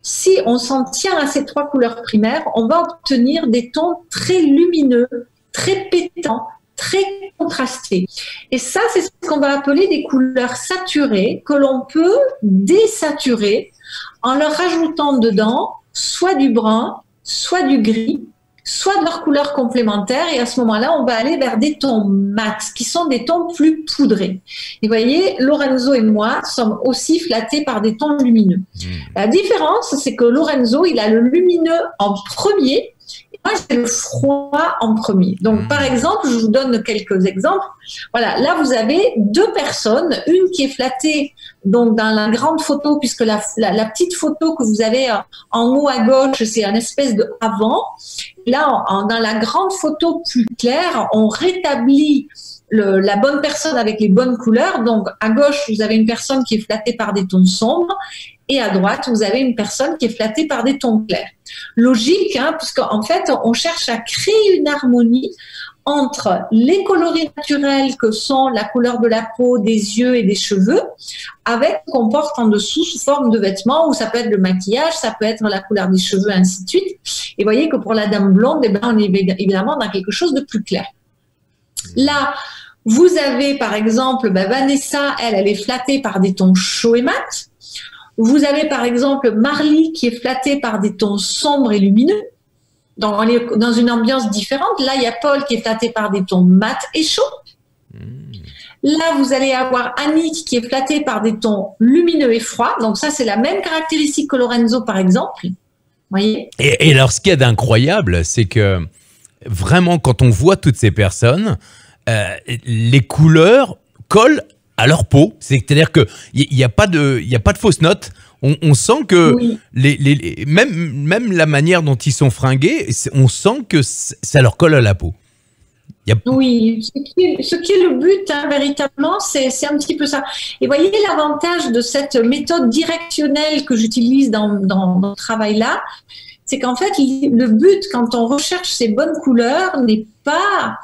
si on s'en tient à ces 3 couleurs primaires, on va obtenir des tons très lumineux, très pétants, très contrastés. Et ça, c'est ce qu'on va appeler des couleurs saturées que l'on peut désaturer en leur rajoutant dedans soit du brun, soit du gris, soit de leurs couleurs complémentaires. Et à ce moment-là, on va aller vers des tons mat, qui sont des tons plus poudrés. Et vous voyez, Lorenzo et moi sommes aussi flattés par des tons lumineux. La différence, c'est que Lorenzo, il a le lumineux en premier. Moi, j'ai le froid en premier. Donc, par exemple, je vous donne quelques exemples. Voilà, là, vous avez 2 personnes, une qui est flattée donc dans la grande photo, puisque la petite photo que vous avez en haut à gauche, c'est un espèce de avant. Là, dans la grande photo plus claire, on rétablit la bonne personne avec les bonnes couleurs. Donc, à gauche, vous avez une personne qui est flattée par des tons sombres. Et à droite, vous avez une personne qui est flattée par des tons clairs. Logique, hein, puisqu'en fait, on cherche à créer une harmonie entre les coloris naturels que sont la couleur de la peau, des yeux et des cheveux, avec ce qu'on porte en dessous sous forme de vêtements, ou ça peut être le maquillage, ça peut être la couleur des cheveux, ainsi de suite. Et vous voyez que pour la dame blonde, eh ben, on est évidemment dans quelque chose de plus clair. Là, vous avez par exemple Vanessa, elle est flattée par des tons chauds et mat. Vous avez par exemple Marly qui est flattée par des tons sombres et lumineux. Dans une ambiance différente. Là, il y a Paul qui est flatté par des tons mat et chauds. Là, vous allez avoir Annick qui est flattée par des tons lumineux et froids. Donc ça, c'est la même caractéristique que Lorenzo, par exemple. Voyez. Et alors, ce qu'il y a d'incroyable, c'est que vraiment, quand on voit toutes ces personnes, les couleurs collent à leur peau. C'est-à-dire qu'il n'y a pas de fausses notes. On sent que oui. Même la manière dont ils sont fringués, on sent que ça leur colle à la peau. Oui, ce qui est le but, hein, véritablement, c'est un petit peu ça. Et voyez l'avantage de cette méthode directionnelle que j'utilise dans le travail-là, c'est qu'en fait, le but, quand on recherche ces bonnes couleurs, n'est pas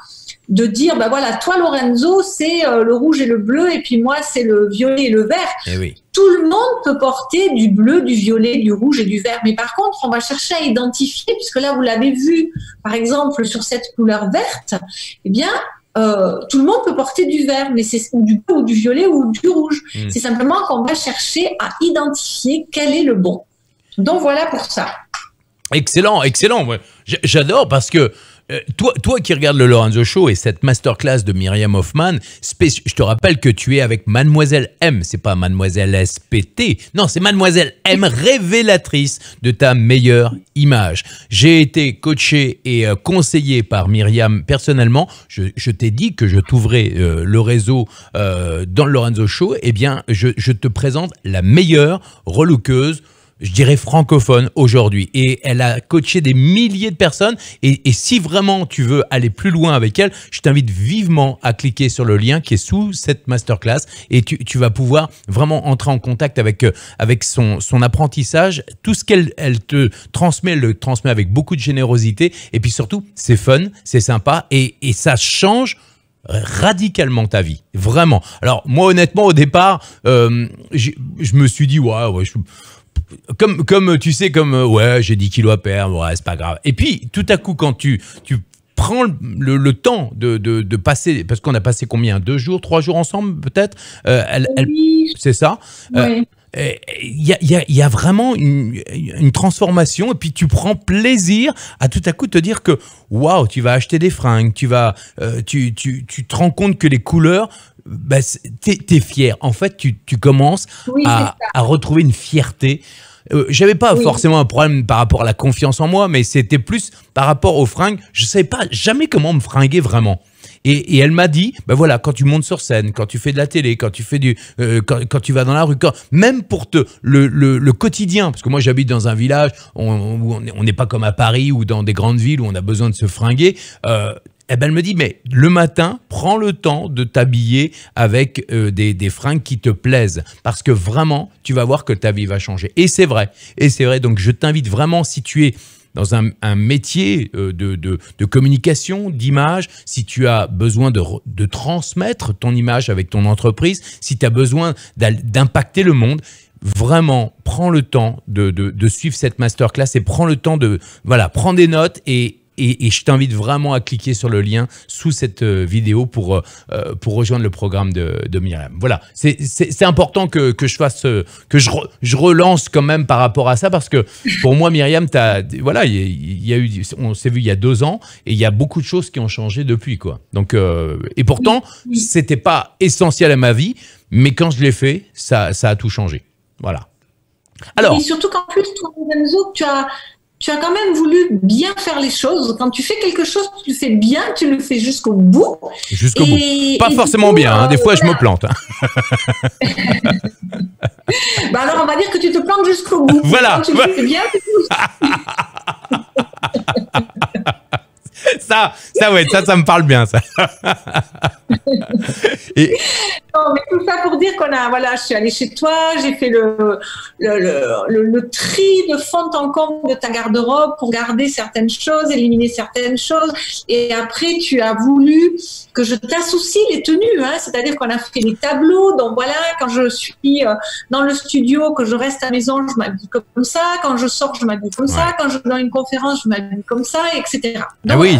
de dire, ben voilà, toi Lorenzo, c'est le rouge et le bleu, et puis moi, c'est le violet et le vert. Eh oui. Tout le monde peut porter du bleu, du violet, du rouge et du vert. Mais par contre, on va chercher à identifier, puisque là, vous l'avez vu, par exemple, sur cette couleur verte, eh bien, tout le monde peut porter du vert, mais c'est du bleu ou du violet ou du rouge. C'est simplement qu'on va chercher à identifier quel est le bon. Donc, voilà pour ça. Excellent, excellent. J'adore parce que toi qui regardes le Lorenzo Show et cette masterclass de Myriam Hoffman, je te rappelle que tu es avec Mademoiselle M, c'est pas Mademoiselle SPT, non, c'est Mademoiselle M, révélatrice de ta meilleure image. J'ai été coaché et conseillé par Myriam personnellement. Je t'ai dit que je t'ouvrais le réseau dans le Lorenzo Show. Eh bien, je te présente la meilleure relookeuse, je dirais francophone aujourd'hui, et elle a coaché des milliers de personnes, et si vraiment tu veux aller plus loin avec elle, je t'invite vivement à cliquer sur le lien qui est sous cette masterclass, et tu vas pouvoir vraiment entrer en contact avec son apprentissage. Tout ce qu'elle te transmet, elle le transmet avec beaucoup de générosité, et puis surtout c'est fun, c'est sympa, et ça change radicalement ta vie, vraiment. Alors moi honnêtement au départ, je me suis dit ouais comme tu sais, ouais, j'ai 10 kilos à perdre, ouais, c'est pas grave. Et puis, tout à coup, quand tu prends le temps de passer, parce qu'on a passé combien, 2 jours, 3 jours ensemble, peut-être, oui. C'est ça. Oui. Il y a vraiment une transformation, et puis tu prends plaisir à tout à coup te dire que waouh, tu vas acheter des fringues, tu te rends compte que les couleurs, bah, t'es fier. En fait, tu commences à retrouver une fierté. J'avais pas forcément un problème par rapport à la confiance en moi, mais c'était plus par rapport aux fringues. Je savais pas jamais comment me fringuer vraiment. Et elle m'a dit, ben voilà, quand tu montes sur scène, quand tu fais de la télé, quand tu fais quand tu vas dans la rue, même pour le quotidien, parce que moi j'habite dans un village où on n'est pas comme à Paris ou dans des grandes villes où on a besoin de se fringuer. Eh ben elle me dit, mais le matin, prends le temps de t'habiller avec des fringues qui te plaisent, parce que vraiment, tu vas voir que ta vie va changer. Et c'est vrai. Donc je t'invite vraiment, si tu es dans un métier de communication, d'image, si tu as besoin de transmettre ton image avec ton entreprise, si tu as besoin d'impacter le monde, vraiment, prends le temps de suivre cette masterclass et prends le temps prends des notes et je t'invite vraiment à cliquer sur le lien sous cette vidéo pour rejoindre le programme de Myriam. Voilà, c'est important que je fasse, que je relance quand même par rapport à ça, parce que pour moi, Myriam, voilà, on s'est vu il y a 2 ans et il y a beaucoup de choses qui ont changé depuis, quoi. Donc, et pourtant, c'était pas essentiel à ma vie, mais quand je l'ai fait, ça a tout changé. Voilà. Alors. Et surtout qu'en plus, toi, Lorenzo, tu as quand même voulu bien faire les choses. Quand tu fais quelque chose, tu le fais bien, tu le fais jusqu'au bout. Jusqu'au bout. Pas forcément bien, hein. Des fois je me plante. Hein. Bah alors on va dire que tu te plantes jusqu'au bout. Voilà. Quand tu le fais bien, ça me parle bien, ça. Non, mais tout ça pour dire je suis allée chez toi, j'ai fait le tri de fond en comble de ta garde-robe pour garder certaines choses, éliminer certaines choses. Et après, tu as voulu que je t'associe les tenues, hein, c'est-à-dire qu'on a fait des tableaux. Donc voilà, quand je suis dans le studio, que je reste à la maison, je m'habille comme ça. Quand je sors, je m'habille comme ça. Quand je vais dans une conférence, je m'habille comme ça, etc. Donc, oui,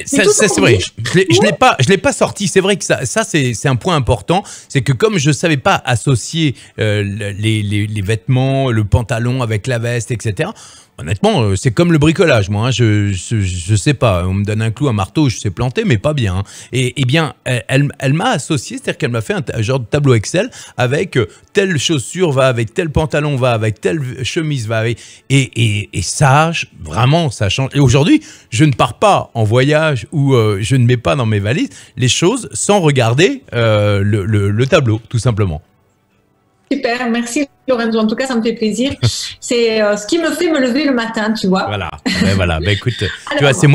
ça c'est vrai. Je l'ai pas sorti. C'est vrai. vrai que ça c'est un point important. C'est que comme je savais pas associer les vêtements, le pantalon avec la veste, etc. Honnêtement, c'est comme le bricolage, moi. Hein. Je sais pas. On me donne un clou, un marteau, je sais planter, mais pas bien. Hein. Et bien, elle m'a associé, c'est-à-dire qu'elle m'a fait un genre de tableau Excel avec telle chaussure va avec tel pantalon va avec telle chemise va avec. Et ça, vraiment, ça change. Et aujourd'hui, je ne pars pas en voyage ou je ne mets pas dans mes valises les choses sans regarder le tableau, tout simplement. Super, merci Lorenzo. En tout cas, ça me fait plaisir. C'est ce qui me fait me lever le matin, tu vois. Voilà. Voilà. Ben, écoute, alors, tu vois, c'est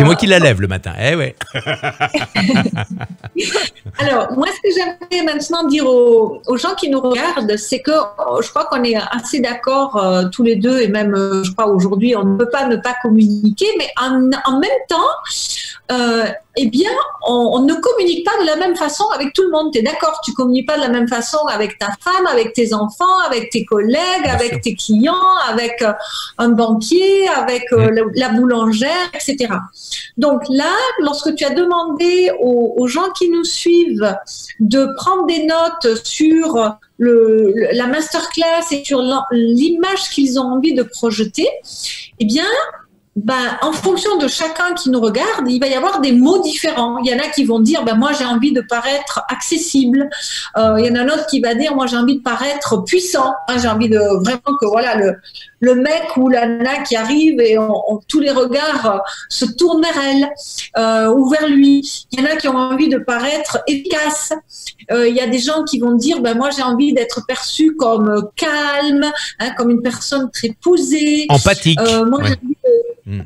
moi qui la lève le matin. Eh ouais. Alors, moi, ce que j'aimerais maintenant dire aux gens qui nous regardent, c'est que je crois qu'on est assez d'accord tous les deux, et même, je crois, aujourd'hui, on ne peut pas ne pas communiquer, mais en même temps, eh bien, on ne communique pas de la même façon avec tout le monde. Tu es d'accord? Tu communiques pas de la même façon avec ta femme, avec tes enfants, avec tes collègues, avec tes clients, avec un banquier, avec la boulangère, etc. Donc là, lorsque tu as demandé aux gens qui nous suivent de prendre des notes sur la masterclass et sur l'image qu'ils ont envie de projeter, eh bien, en fonction de chacun qui nous regarde, il va y avoir des mots différents. Il y en a qui vont dire, moi j'ai envie de paraître accessible. Il y en a un autre qui va dire, moi j'ai envie de paraître puissant. J'ai envie de vraiment que voilà le mec ou la nana qui arrive et tous les regards se tournent vers elle ou vers lui. Il y en a qui ont envie de paraître efficace. Il y a des gens qui vont dire, moi j'ai envie d'être perçu comme calme, comme une personne très posée. Empathique. Moi j'ai envie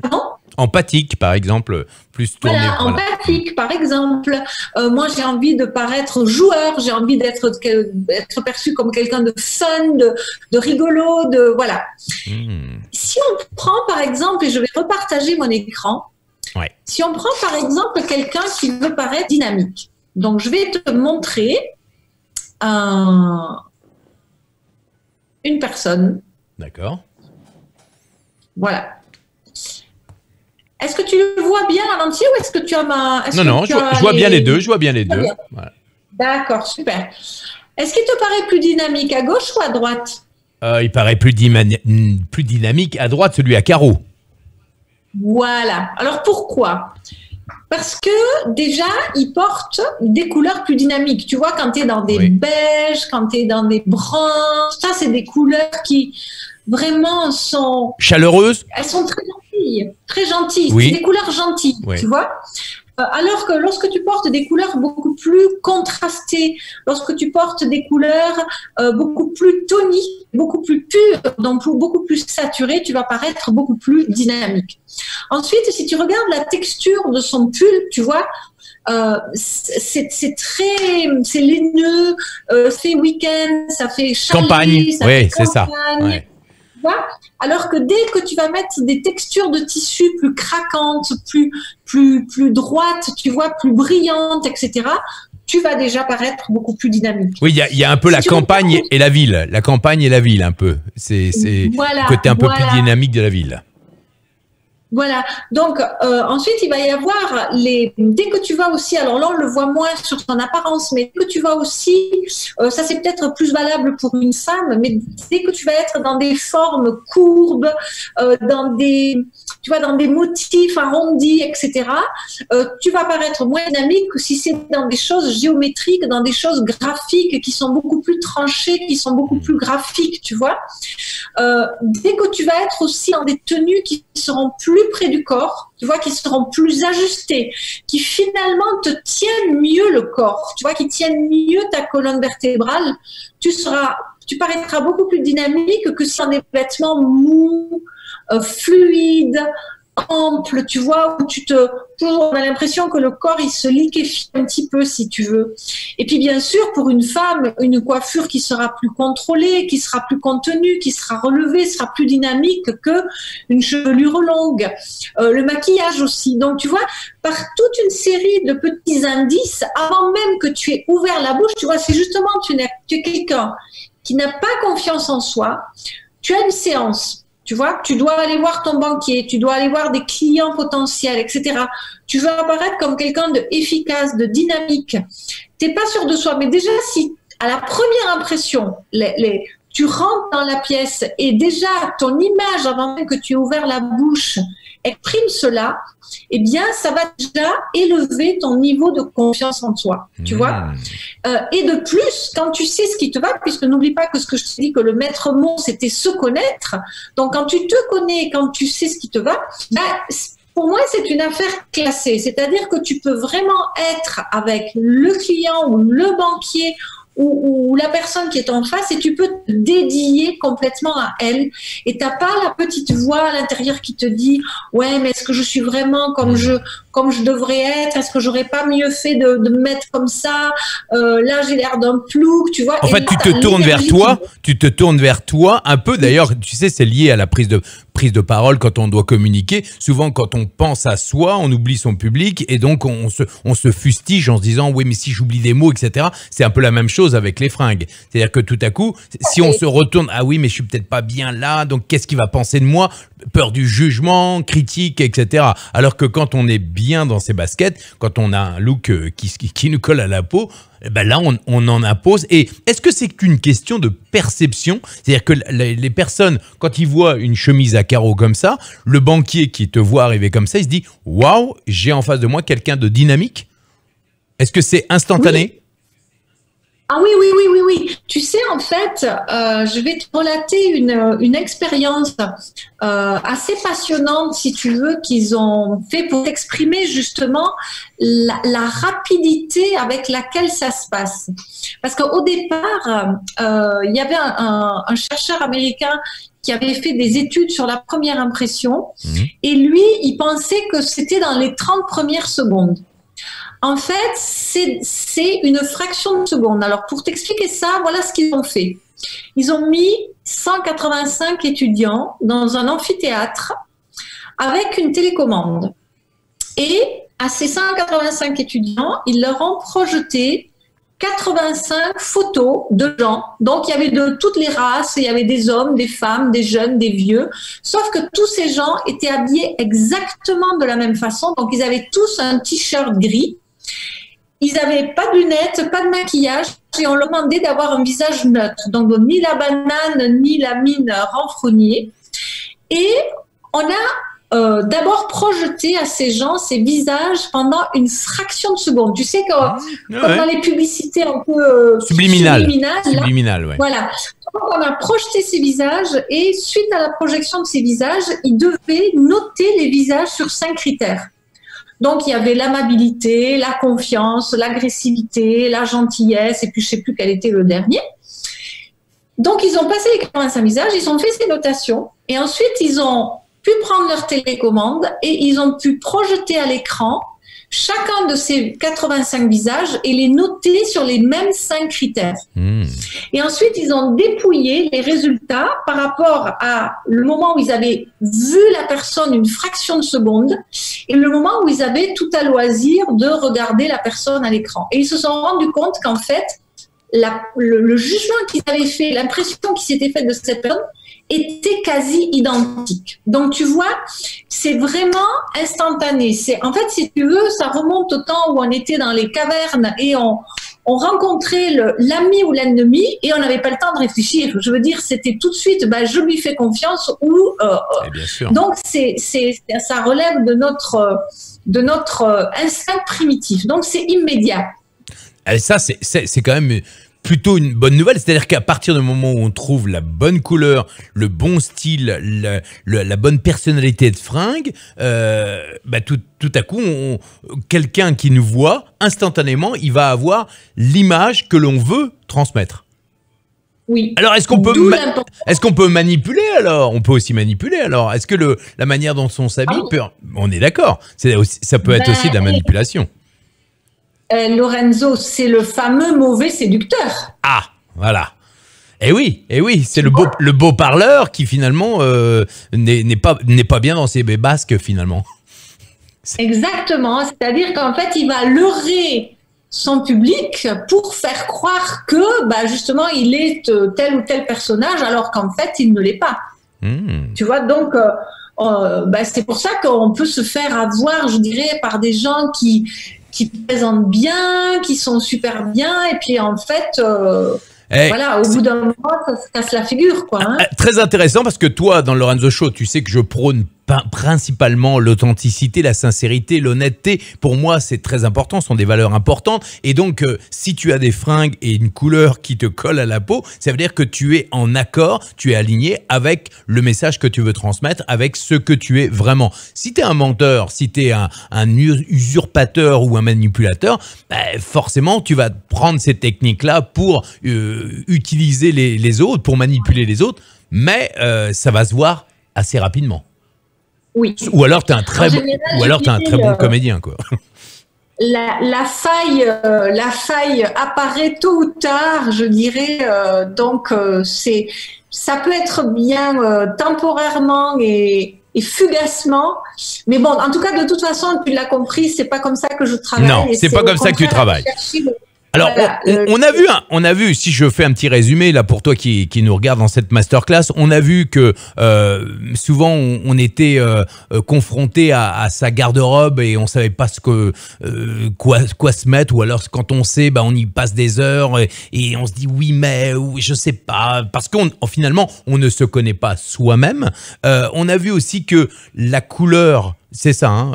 Pardon? Empathique, par exemple, plus tourné. Voilà, empathique, par exemple. Moi, j'ai envie de paraître joueur, j'ai envie d'être perçu comme quelqu'un de fun, de rigolo, voilà. Si on prend, par exemple, et je vais repartager mon écran, si on prend, par exemple, quelqu'un qui veut paraître dynamique. Donc, je vais te montrer une personne. D'accord. Voilà. Est-ce que tu le vois bien à l'entier ou est-ce que tu as Non, je vois bien les deux. Je vois bien les deux. Voilà. D'accord, super. Est-ce qu'il te paraît plus dynamique à gauche ou à droite? Il paraît plus dynamique à droite, celui à carreaux. Voilà. Alors pourquoi? Parce que déjà, il porte des couleurs plus dynamiques. Tu vois, quand tu es dans des beiges, quand tu es dans des bruns, ça, c'est des couleurs qui vraiment sont... Chaleureuses? Elles sont très gentilles. Très gentilles. Oui. C'est des couleurs gentilles, tu vois. Alors que lorsque tu portes des couleurs beaucoup plus contrastées, lorsque tu portes des couleurs beaucoup plus toniques, beaucoup plus pures, donc beaucoup plus saturées, tu vas paraître beaucoup plus dynamique. Ensuite, si tu regardes la texture de son pull, tu vois, c'est laineux, c'est week-end, ça fait campagne, c'est ça. Ouais. Alors que dès que tu vas mettre des textures de tissu plus craquantes, plus droites, tu vois, plus brillantes, etc., tu vas déjà paraître beaucoup plus dynamique. Oui, il y a un peu la campagne et la ville. La campagne et la ville, un peu. C'est le côté un peu plus dynamique de la ville. Voilà, donc ensuite il va y avoir dès que tu vas aussi, alors là on le voit moins sur son apparence, mais dès que tu vas aussi, ça c'est peut-être plus valable pour une femme, mais dès que tu vas être dans des formes courbes, dans des motifs arrondis, etc., tu vas paraître moins dynamique que si c'est dans des choses géométriques, dans des choses graphiques qui sont beaucoup plus tranchées, qui sont beaucoup plus graphiques, tu vois. Dès que tu vas être aussi dans des tenues qui seront plus près du corps, tu vois, qui seront plus ajustées, qui finalement te tiennent mieux le corps, tu vois, qui tiennent mieux ta colonne vertébrale, tu paraîtras beaucoup plus dynamique que si on a des vêtements mous, fluides, amples, tu vois, où on a l'impression que le corps il se liquéfie un petit peu si tu veux. Et puis bien sûr pour une femme, une coiffure qui sera plus contrôlée, qui sera plus contenue, qui sera relevée, sera plus dynamique que une chevelure longue. Le maquillage aussi. Donc tu vois, par toute une série de petits indices, avant même que tu aies ouvert la bouche, tu vois, c'est justement tu es quelqu'un qui n'a pas confiance en soi. Tu as une séance. Tu vois, tu dois aller voir ton banquier, tu dois aller voir des clients potentiels, etc. Tu veux apparaître comme quelqu'un de efficace, de dynamique. T'es pas sûr de soi, mais déjà si à la première impression, tu rentres dans la pièce et déjà ton image avant même que tu aies ouvert la bouche exprime cela, eh bien ça va déjà élever ton niveau de confiance en toi, tu vois. Et de plus, quand tu sais ce qui te va, puisque n'oublie pas que ce que je te dis, que le maître mot, c'était se connaître. Donc quand tu te connais, quand tu sais ce qui te va, bah, pour moi, c'est une affaire classée. C'est-à-dire que tu peux vraiment être avec le client ou le banquier ou la personne qui est en face et tu peux te dédier complètement à elle et t'as pas la petite voix à l'intérieur qui te dit ouais mais est-ce que je suis vraiment comme je devrais être, est-ce que j'aurais pas mieux fait de me mettre comme ça, là j'ai l'air d'un plouc, tu vois. En fait, tu te tournes vers toi un peu. D'ailleurs, tu sais, c'est lié à la prise de parole quand on doit communiquer. Souvent, quand on pense à soi, on oublie son public et donc on se fustige en se disant oui mais si j'oublie des mots, etc. C'est un peu la même chose avec les fringues. C'est-à-dire que tout à coup, si on se retourne, ah oui mais je suis peut-être pas bien là, donc qu'est-ce qu'il va penser de moi? Peur du jugement, critique, etc. Alors que quand on est bien dans ses baskets, quand on a un look qui nous colle à la peau, ben là, on en impose. Et est-ce que c'est une question de perception? C'est-à-dire que les personnes, quand ils voient une chemise à carreaux comme ça, le banquier qui te voit arriver comme ça, il se dit « Waouh, j'ai en face de moi quelqu'un de dynamique ». Est-ce que c'est instantané? Oui. Ah oui. Tu sais, en fait, je vais te relater une expérience assez passionnante, si tu veux, qu'ils ont fait pour exprimer justement la rapidité avec laquelle ça se passe. Parce qu'au départ, il y avait un chercheur américain qui avait fait des études sur la première impression et lui, il pensait que c'était dans les 30 premières secondes. En fait, c'est une fraction de seconde. Alors, pour t'expliquer ça, voilà ce qu'ils ont fait. Ils ont mis 185 étudiants dans un amphithéâtre avec une télécommande. Et à ces 185 étudiants, ils leur ont projeté 85 photos de gens. Donc, il y avait de toutes les races, il y avait des hommes, des femmes, des jeunes, des vieux. Sauf que tous ces gens étaient habillés exactement de la même façon. Donc, ils avaient tous un t-shirt gris. Ils n'avaient pas de lunettes, pas de maquillage et on leur demandait d'avoir un visage neutre. Donc, ni la banane, ni la mine renfrognée. Et on a d'abord projeté à ces gens ces visages pendant une fraction de seconde. Tu sais, comme dans les publicités un peu subliminales. Subliminales, ouais. Voilà. Donc, on a projeté ces visages et suite à la projection de ces visages, ils devaient noter les visages sur 5 critères. Donc, il y avait l'amabilité, la confiance, l'agressivité, la gentillesse, et puis je ne sais plus quel était le dernier. Donc, ils ont passé les 85 visages, ils ont fait ces notations, et ensuite, ils ont pu prendre leur télécommande et ils ont pu projeter à l'écran chacun de ces 85 visages et les noter sur les mêmes 5 critères. Et ensuite, ils ont dépouillé les résultats par rapport à le moment où ils avaient vu la personne une fraction de seconde et le moment où ils avaient tout à loisir de regarder la personne à l'écran. Et ils se sont rendus compte qu'en fait, le jugement qu'ils avaient fait, l'impression qui s'était faite de cette personne était quasi identique. Donc, tu vois, c'est vraiment instantané. En fait, si tu veux, ça remonte au temps où on était dans les cavernes et on rencontrait l'ami ou l'ennemi et on n'avait pas le temps de réfléchir. Je veux dire, c'était tout de suite, je lui fais confiance ou... bien sûr. Donc, ça relève de notre instinct primitif. Donc, c'est immédiat. Et ça, c'est quand même plutôt une bonne nouvelle. C'est-à-dire qu'à partir du moment où on trouve la bonne couleur, le bon style, la bonne personnalité de fringue, tout à coup, quelqu'un qui nous voit, instantanément, il va avoir l'image que l'on veut transmettre. Oui. Alors, est-ce qu'on peut manipuler alors? On peut aussi manipuler alors. Est-ce que la manière dont on s'habille on est d'accord. Ça peut être aussi de la manipulation. Lorenzo, c'est le fameux mauvais séducteur. Ah, voilà. Eh oui, c'est le beau parleur qui finalement n'est pas bien dans ses basques finalement. Exactement, c'est-à-dire qu'en fait, il va leurrer son public pour faire croire que justement il est tel ou tel personnage alors qu'en fait il ne l'est pas. Tu vois, donc c'est pour ça qu'on peut se faire avoir, je dirais, par des gens qui présentent bien, qui sont super bien, et puis en fait, voilà, au bout d'un moment, ça se casse la figure, quoi. Hein. Très intéressant, parce que toi, dans le Lorenzo Show, tu sais que je prône principalement l'authenticité, la sincérité, l'honnêteté. Pour moi, c'est très important, ce sont des valeurs importantes. Et donc, si tu as des fringues et une couleur qui te colle à la peau, ça veut dire que tu es en accord, tu es aligné avec le message que tu veux transmettre, avec ce que tu es vraiment. Si tu es un menteur, si tu es un usurpateur ou un manipulateur, forcément, tu vas prendre ces techniques-là pour utiliser les autres, pour manipuler les autres, mais ça va se voir assez rapidement. Oui. Ou alors tu es un très bon comédien, quoi. La faille apparaît tôt ou tard, je dirais. Donc ça peut être bien temporairement et fugacement, mais bon, en tout cas, de toute façon, tu l'as compris, c'est pas comme ça que je travaille. Non, c'est pas comme ça que tu travailles. Alors, voilà, on a vu, si je fais un petit résumé là pour toi qui nous regarde dans cette masterclass, on a vu que souvent on était confronté à sa garde-robe et on savait pas quoi se mettre, ou alors quand on sait, on y passe des heures et on se dit oui mais je sais pas, parce qu'on finalement on ne se connaît pas soi-même. On a vu aussi que la couleur, c'est ça. Hein,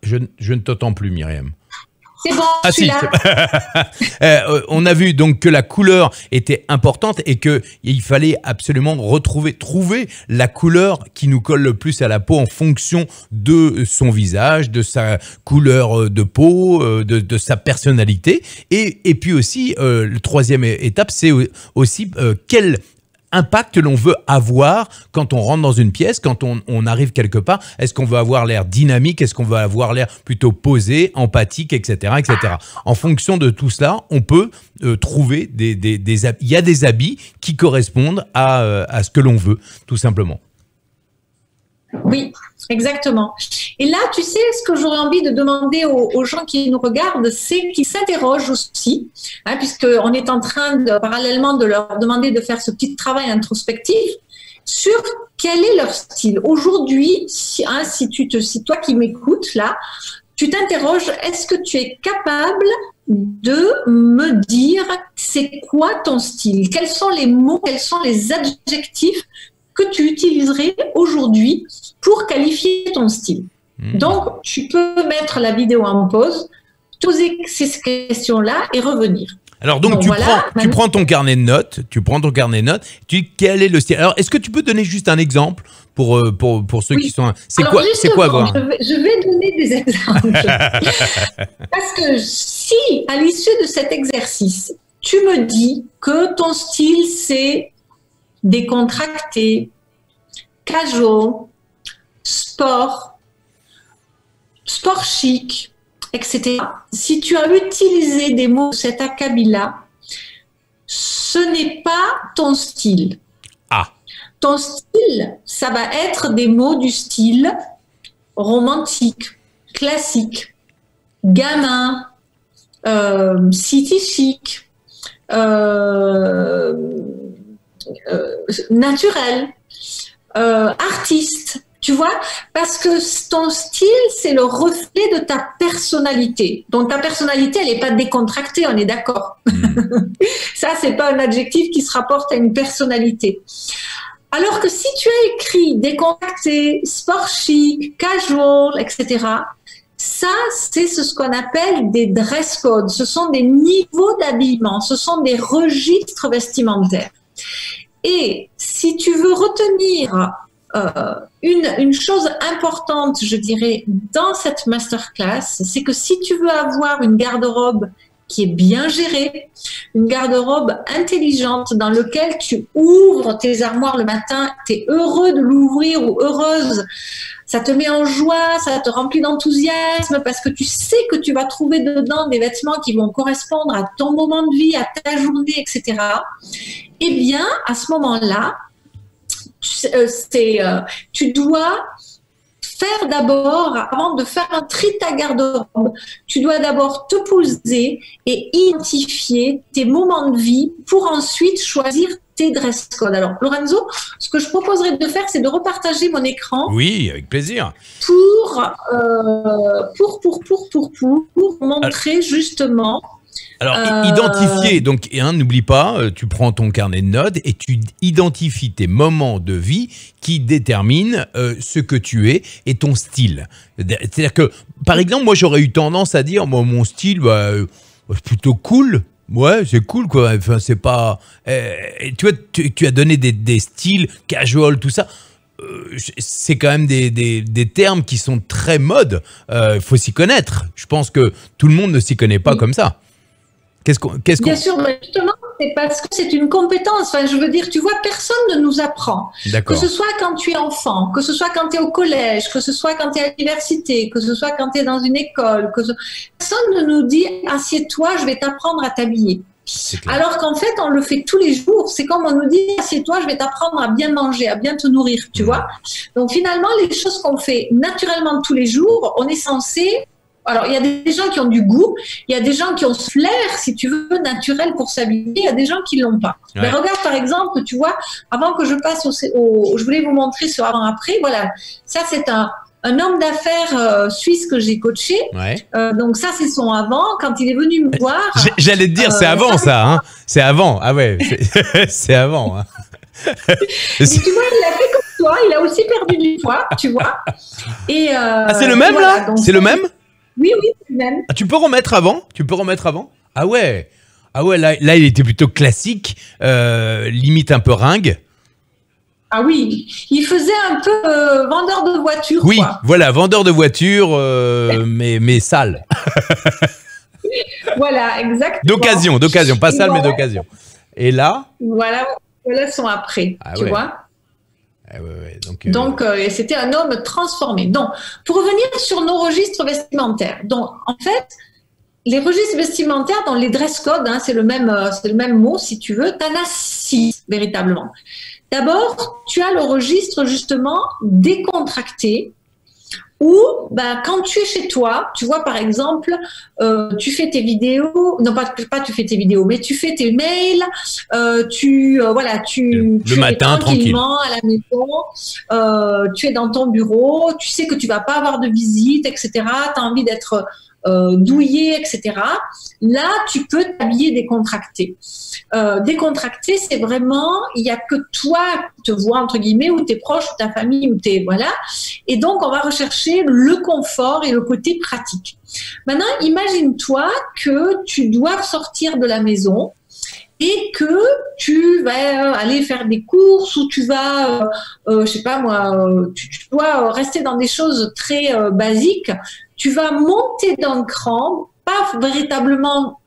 je ne t'entends plus, Myriam. C'est bon, je suis là. On a vu donc que la couleur était importante et qu'il fallait absolument trouver la couleur qui nous colle le plus à la peau en fonction de son visage, de sa couleur de peau, de sa personnalité. Et puis aussi, la troisième étape, c'est aussi quel impact l'on veut avoir quand on rentre dans une pièce, quand on arrive quelque part. Est-ce qu'on veut avoir l'air dynamique? Est-ce qu'on veut avoir l'air plutôt posé, empathique, etc., etc. En fonction de tout cela, on peut trouver il y a des habits qui correspondent à ce que l'on veut, tout simplement. Oui, exactement. Et là, tu sais, ce que j'aurais envie de demander aux gens qui nous regardent, c'est qu'ils s'interrogent aussi, hein, puisqu'on est en train parallèlement de leur demander de faire ce petit travail introspectif sur quel est leur style. Aujourd'hui, si toi qui m'écoutes là, tu t'interroges, est-ce que tu es capable de me dire c'est quoi ton style? Quels sont les mots, quels sont les adjectifs que tu utiliserais aujourd'hui pour qualifier ton style. Donc, tu peux mettre la vidéo en pause, poser ces questions-là et revenir. Alors donc, tu prends ton carnet de notes, quel est le style? Alors, est-ce que tu peux donner juste un exemple pour ceux qui sont... C'est quoi voir? Je vais donner des exemples. Parce que si, à l'issue de cet exercice, tu me dis que ton style, c'est décontracté, casual, sport chic, etc. Si tu as utilisé des mots de cet acabit-là, ce n'est pas ton style. Ah. Ton style, ça va être des mots du style romantique, classique, gamin, city chic, naturel, artiste, tu vois, parce que ton style, c'est le reflet de ta personnalité. Donc ta personnalité, elle n'est pas décontractée, on est d'accord. Ça, c'est pas un adjectif qui se rapporte à une personnalité. Alors que si tu as écrit décontracté, sport chic, casual, etc., ça, c'est ce qu'on appelle des dress codes. Ce sont des niveaux d'habillement, ce sont des registres vestimentaires. Et si tu veux retenir une chose importante, je dirais, dans cette masterclass, c'est que si tu veux avoir une garde-robe qui est bien gérée, une garde-robe intelligente dans laquelle tu ouvres tes armoires le matin, tu es heureux de l'ouvrir ou heureuse, ça te met en joie, ça te remplit d'enthousiasme parce que tu sais que tu vas trouver dedans des vêtements qui vont correspondre à ton moment de vie, à ta journée, etc. Eh bien, à ce moment-là, tu dois faire d'abord, avant de faire un tri de ta garde-robe, tu dois d'abord te poser et identifier tes moments de vie pour ensuite choisir tes dress codes. Alors, Lorenzo, ce que je proposerais de faire, c'est de repartager mon écran. Oui, avec plaisir. Pour montrer justement. Alors, identifier, donc, n'oublie pas, tu prends ton carnet de notes et tu identifies tes moments de vie qui déterminent ce que tu es et ton style. C'est-à-dire que, par exemple, moi, j'aurais eu tendance à dire, moi, mon style, c'est plutôt cool. Ouais, c'est cool, quoi. Enfin, c'est pas... tu vois, tu as donné des styles, casual, tout ça. C'est quand même des termes qui sont très mode. Faut s'y connaître. Je pense que tout le monde ne s'y connaît pas comme ça. Bien sûr, mais justement, c'est parce que c'est une compétence. Enfin, je veux dire, tu vois, personne ne nous apprend. Que ce soit quand tu es enfant, que ce soit quand tu es au collège, que ce soit quand tu es à l'université, que ce soit quand tu es dans une école. Personne ne nous dit « assieds-toi, je vais t'apprendre à t'habiller ». Alors qu'en fait, on le fait tous les jours. C'est comme on nous dit « assieds-toi, je vais t'apprendre à bien manger, à bien te nourrir », tu vois. Donc finalement, les choses qu'on fait naturellement tous les jours, on est censé... Alors, il y a des gens qui ont du goût, il y a des gens qui ont ce flair, si tu veux, naturel pour s'habiller, il y a des gens qui l'ont pas. Ouais. Mais regarde, par exemple, tu vois, avant que je passe je voulais vous montrer ce avant-après, voilà. Ça, c'est un homme d'affaires suisse que j'ai coaché. Ouais. Donc ça, c'est son avant. Quand il est venu me voir... J'allais te dire, c'est avant ça, hein. C'est avant, ah ouais, c'est avant. Hein. Mais tu vois, il a fait comme toi, il a aussi perdu du poids, tu vois. Et, c'est le même, voilà, là. C'est le même. Oui, c'est le même. Ah, tu peux remettre avant? Ah ouais. Ah ouais, là, il était plutôt classique, limite un peu ringue. Ah oui, il faisait un peu vendeur de voiture. Oui, quoi. Voilà, vendeur de voiture, mais sale. Voilà, exactement. D'occasion, pas sale, mais d'occasion. Et là? Voilà son après, tu vois. Ah ouais. Donc c'était un homme transformé. Donc, pour revenir sur nos registres vestimentaires. Donc, en fait, les registres vestimentaires dans les dress codes, hein, c'est le même mot, si tu veux, tu en as 6, véritablement. D'abord, tu as le registre, justement, décontracté, où, quand tu es chez toi, tu vois, par exemple, tu fais tes vidéos, non pas tu fais tes vidéos, mais tu fais tes mails, tu le matin, tranquillement à la maison, tu es dans ton bureau, tu sais que tu vas pas avoir de visite, etc. Tu as envie d'être douillé, etc. Là, tu peux t'habiller décontracté. Décontracté, c'est vraiment, il n'y a que toi qui te vois, entre guillemets, ou tes proches, ou ta famille, ou voilà. Et donc, on va rechercher le confort et le côté pratique. Maintenant, imagine-toi que tu dois sortir de la maison et que tu vas aller faire des courses ou tu vas, je sais pas moi, tu dois rester dans des choses très basiques. Tu vas monter d'un cran, pas véritablement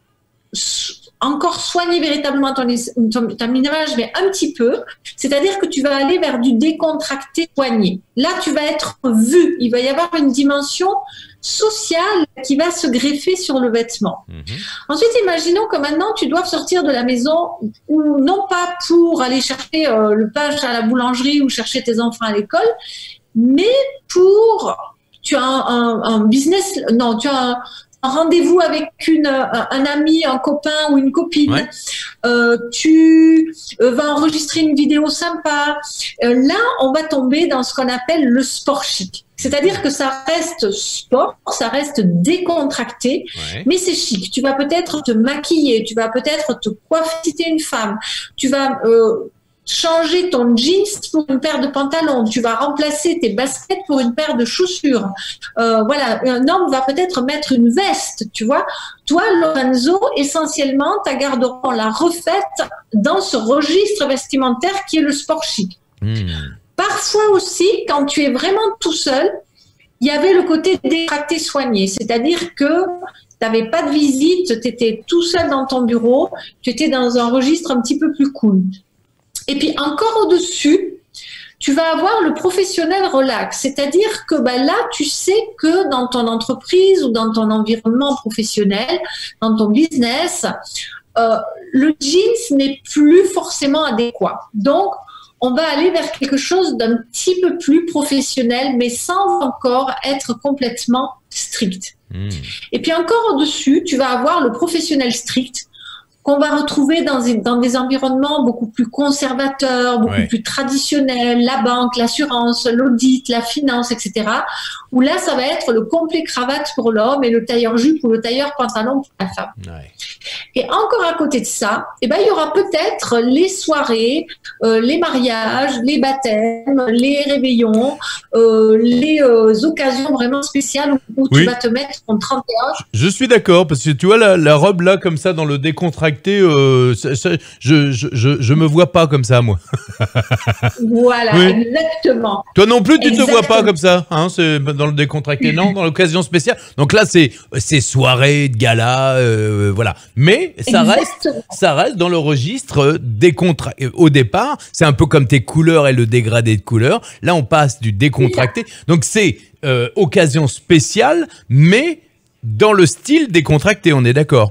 encore soigner véritablement ton image, mais un petit peu. C'est-à-dire que tu vas aller vers du décontracté soigné. Là, tu vas être vu. Il va y avoir une dimension sociale qui va se greffer sur le vêtement. Ensuite, imaginons que maintenant, tu dois sortir de la maison, ou non pas pour aller chercher le pain à la boulangerie ou chercher tes enfants à l'école, mais pour... Tu as un business... Non, tu as un rendez-vous avec un ami, un copain ou une copine, ouais. Tu vas enregistrer une vidéo sympa. Là, on va tomber dans ce qu'on appelle le sport chic. C'est-à-dire que ça reste sport, ça reste décontracté, ouais. Mais c'est chic. Tu vas peut-être te maquiller, tu vas peut-être te coiffer si t'es une femme, tu vas... changer ton jeans pour une paire de pantalons, tu vas remplacer tes baskets pour une paire de chaussures. Voilà, un homme va peut-être mettre une veste, tu vois. Toi, Lorenzo, essentiellement, ta garde-robe, on l'a refaite dans ce registre vestimentaire qui est le sport chic. Parfois aussi, quand tu es vraiment tout seul, il y avait le côté décontracté soigné, c'est-à-dire que tu n'avais pas de visite, tu étais tout seul dans ton bureau, tu étais dans un registre un petit peu plus cool. Et puis encore au-dessus, tu vas avoir le professionnel relax. C'est-à-dire que là, tu sais que dans ton entreprise ou dans ton environnement professionnel, dans ton business, le jeans n'est plus forcément adéquat. Donc, on va aller vers quelque chose d'un petit peu plus professionnel, mais sans encore être complètement strict. Et puis encore au-dessus, tu vas avoir le professionnel strict, qu'on va retrouver dans des environnements beaucoup plus conservateurs, beaucoup plus traditionnels, la banque, l'assurance, l'audit, la finance, etc. Où là, ça va être le complet cravate pour l'homme et le tailleur jupe ou le tailleur pantalon pour la femme. Ouais. Et encore à côté de ça, il y aura peut-être les soirées, les mariages, les baptêmes, les réveillons, les occasions vraiment spéciales où tu vas te mettre en 31. Je suis d'accord, parce que tu vois la robe là, comme ça, dans le décontracté, je me vois pas comme ça, moi. Voilà, exactement. Toi non plus, tu te vois pas comme ça, hein, c'est dans le décontracté, non, dans l'occasion spéciale. Donc là, c'est soirée de gala, voilà. Mais ça reste dans le registre décontracté. Au départ, c'est un peu comme tes couleurs et le dégradé de couleurs. Là, on passe du décontracté. Donc c'est occasion spéciale, mais dans le style décontracté, on est d'accord?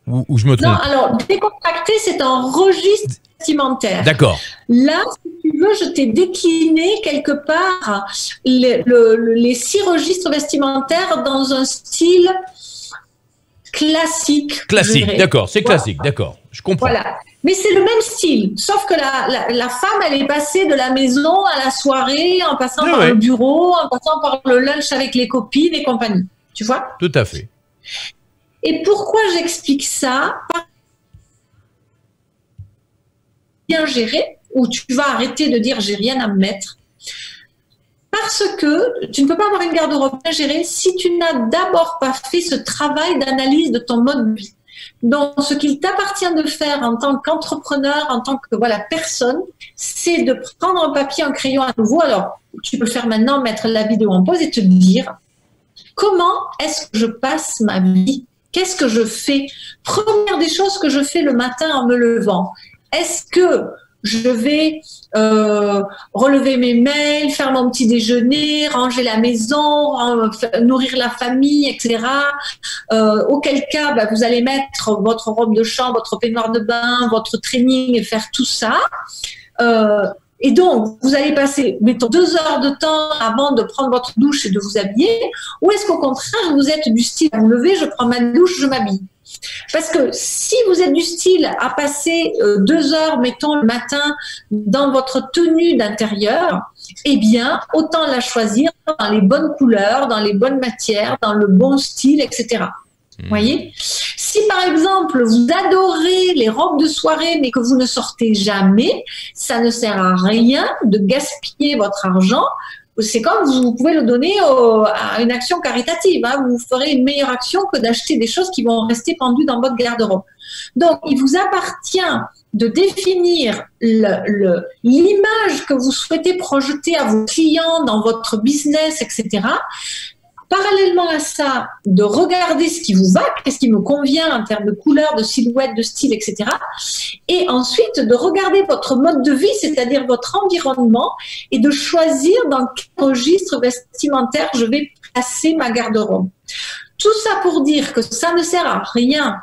Ou je me trompe? Non, alors décontracté, c'est un registre vestimentaire. D'accord. Là, si tu veux, je t'ai décliné quelque part les 6 registres vestimentaires dans un style classique. Classique, d'accord, c'est classique, d'accord, je comprends. Voilà, mais c'est le même style, sauf que la femme, elle est passée de la maison à la soirée, en passant par le bureau, en passant par le lunch avec les copines et compagnie, tu vois? Tout à fait. Et pourquoi j'explique ça? Bien gérer, ou tu vas arrêter de dire j'ai rien à me mettre. Parce que tu ne peux pas avoir une garde-robe bien gérée si tu n'as d'abord pas fait ce travail d'analyse de ton mode de vie. Donc, ce qu'il t'appartient de faire en tant qu'entrepreneur, en tant que personne, c'est de prendre un papier, un crayon à nouveau. Alors, tu peux le faire maintenant, mettre la vidéo en pause et te dire comment est-ce que je passe ma vie? Qu'est-ce que je fais? Première des choses que je fais le matin en me levant. Est-ce que je vais relever mes mails, faire mon petit déjeuner, ranger la maison, nourrir la famille, etc. Auquel cas, vous allez mettre votre robe de chambre, votre peignoir de bain, votre training et faire tout ça. Et donc, vous allez passer, mettons, 2 heures de temps avant de prendre votre douche et de vous habiller. Ou est-ce qu'au contraire, vous êtes du style à vous lever, je prends ma douche, je m'habille? Parce que si vous êtes du style à passer 2 heures, mettons, le matin dans votre tenue d'intérieur, eh bien, autant la choisir dans les bonnes couleurs, dans les bonnes matières, dans le bon style, etc. Vous voyez? Si par exemple, vous adorez les robes de soirée, mais que vous ne sortez jamais, ça ne sert à rien de gaspiller votre argent. C'est comme vous pouvez le donner à une action caritative. Hein. Vous ferez une meilleure action que d'acheter des choses qui vont rester pendues dans votre garde-robe. Donc, il vous appartient de définir l'image que vous souhaitez projeter à vos clients dans votre business, etc. Parallèlement à ça, de regarder ce qui vous va, qu'est-ce qui me convient en termes de couleur, de silhouette, de style, etc. Et ensuite, de regarder votre mode de vie, c'est-à-dire votre environnement, et de choisir dans quel registre vestimentaire je vais placer ma garde-robe. Tout ça pour dire que ça ne sert à rien.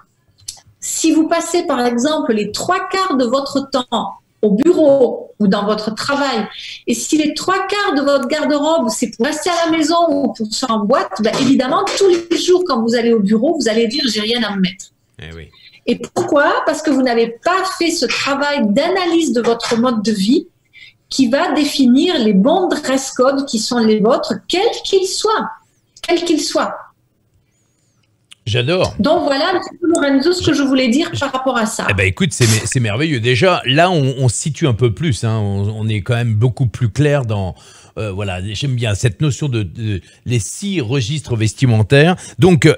Si vous passez, par exemple, les 3/4 de votre temps au bureau ou dans votre travail, et si les 3/4 de votre garde-robe, c'est pour rester à la maison ou pour sortir en boîte, évidemment, tous les jours, quand vous allez au bureau, vous allez dire « j'ai rien à me mettre ». Oui. Et pourquoi? Parce que vous n'avez pas fait ce travail d'analyse de votre mode de vie qui va définir les bons dress codes qui sont les vôtres, quels qu'ils soient. Quels qu'ils soient. J'adore. Donc voilà, Lorenzo, ce que je voulais dire par rapport à ça. Eh ben écoute, c'est merveilleux. Déjà, là, on se situe un peu plus. Hein. On est quand même beaucoup plus clair dans... voilà, j'aime bien cette notion de les 6 registres vestimentaires. Donc,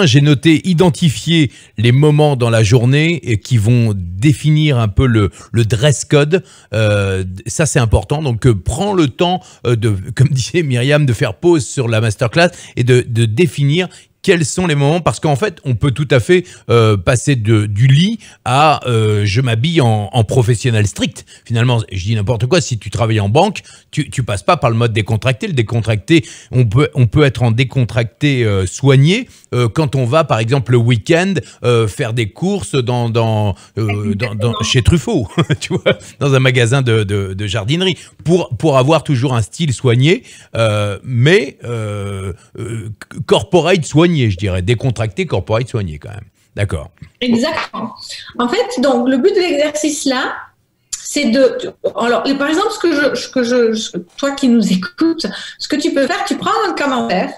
j'ai noté identifier les moments dans la journée qui vont définir un peu le dress code. Ça, c'est important. Donc, prends le temps comme disait Myriam, de faire pause sur la masterclass et de définir quels sont les moments, parce qu'en fait, on peut tout à fait passer du lit à je m'habille en professionnel strict. Finalement, je dis n'importe quoi, si tu travailles en banque, tu passes pas par le mode décontracté. Le décontracté, on peut être en décontracté soigné quand on va, par exemple, le week-end faire des courses chez Truffaut, tu vois, dans un magasin de jardinerie, pour avoir toujours un style soigné, mais corporate soigné, je dirais, décontracté, corporate soigné quand même. D'accord. Exactement. En fait, donc, le but de l'exercice là, c'est alors, par exemple, toi qui nous écoutes, ce que tu peux faire, tu prends un camembert,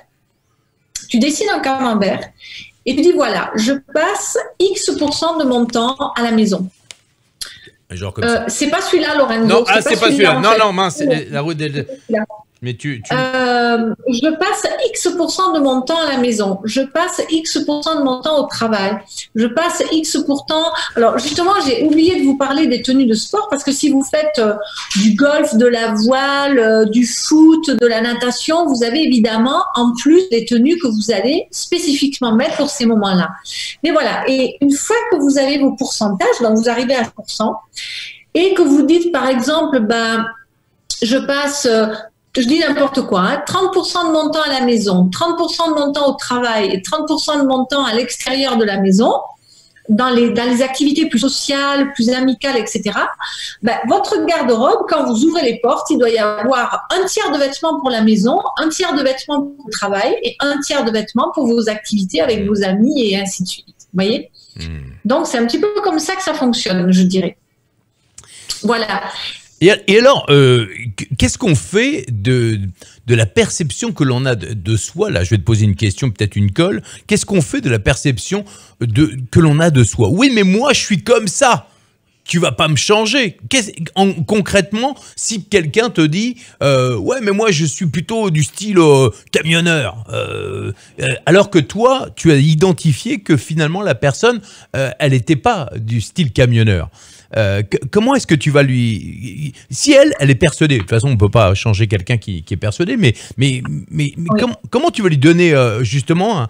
tu dessines un camembert et tu dis voilà, je passe X% de mon temps à la maison. Genre comme ça. C'est pas celui-là, Lorenzo. Non, c'est pas celui-là. Non, mince, la route des... Mais je passe X% de mon temps à la maison. Je passe X% de mon temps au travail. Je passe X%. Alors, justement, j'ai oublié de vous parler des tenues de sport parce que si vous faites du golf, de la voile, du foot, de la natation, vous avez évidemment en plus des tenues que vous allez spécifiquement mettre pour ces moments-là. Mais voilà. Et une fois que vous avez vos pourcentages, donc vous arrivez à 100%, et que vous dites, par exemple, je passe... je dis n'importe quoi, hein, 30% de mon temps à la maison, 30% de mon temps au travail et 30% de mon temps à l'extérieur de la maison, dans les activités plus sociales, plus amicales, etc. Votre garde-robe, quand vous ouvrez les portes, il doit y avoir un tiers de vêtements pour la maison, un tiers de vêtements pour le travail et un tiers de vêtements pour vos activités avec vos amis et ainsi de suite. Vous voyez ? Donc, c'est un petit peu comme ça que ça fonctionne, je dirais. Voilà. Et alors, qu'est-ce qu'on fait de la perception que l'on a de soi? Là, je vais te poser une question, peut-être une colle. Qu'est-ce qu'on fait de la perception que l'on a de soi? Oui, mais moi, je suis comme ça. Tu vas pas me changer. Concrètement, si quelqu'un te dit ouais, mais moi, je suis plutôt du style camionneur, alors que toi, tu as identifié que finalement, la personne, elle n'était pas du style camionneur. Comment est-ce que tu vas lui... Si elle est persuadée, de toute façon on ne peut pas changer quelqu'un qui est persuadé, mais oui. comment tu vas lui donner justement,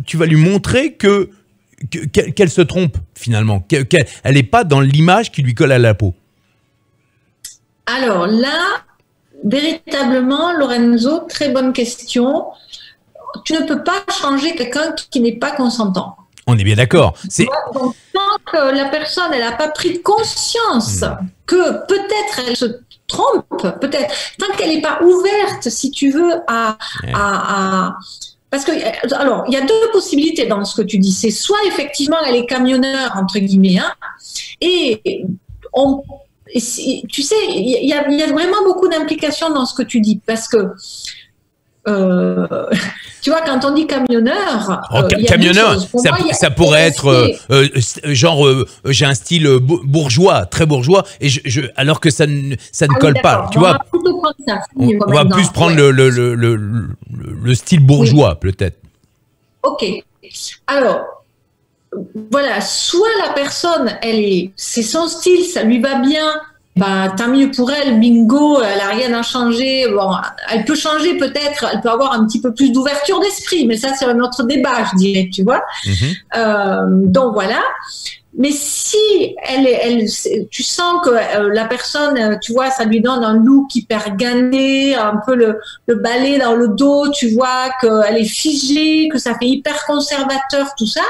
tu vas lui montrer qu'elle se trompe finalement, qu'elle n'est pas dans l'image qui lui colle à la peau? Alors là, véritablement, Lorenzo, très bonne question. Tu ne peux pas changer quelqu'un qui n'est pas consentant. On est bien d'accord. Donc, tant que la personne elle n'a pas pris de conscience que peut-être elle se trompe, peut-être, tant qu'elle n'est pas ouverte, si tu veux, parce que, alors, il y a deux possibilités dans ce que tu dis. C'est soit effectivement elle est camionneur, entre guillemets, hein, et tu sais, il y a vraiment beaucoup d'implications dans ce que tu dis, parce que tu vois, quand on dit camionneur, camionneur, ça pourrait être genre j'ai un style bourgeois, très bourgeois, et alors que ça ne colle pas. Tu vois, on va plus prendre le style bourgeois, peut-être. Ok. Alors, voilà, soit la personne, c'est son style, ça lui va bien. Tant mieux pour elle, bingo, elle n'a rien à changer. Bon, elle peut changer peut-être, elle peut avoir un petit peu plus d'ouverture d'esprit, mais ça c'est un autre débat, je dirais, tu vois. Donc voilà. Mais si tu sens que la personne, tu vois, ça lui donne un look hyper gané, un peu le balai dans le dos, tu vois, qu'elle est figée, que ça fait hyper conservateur, tout ça.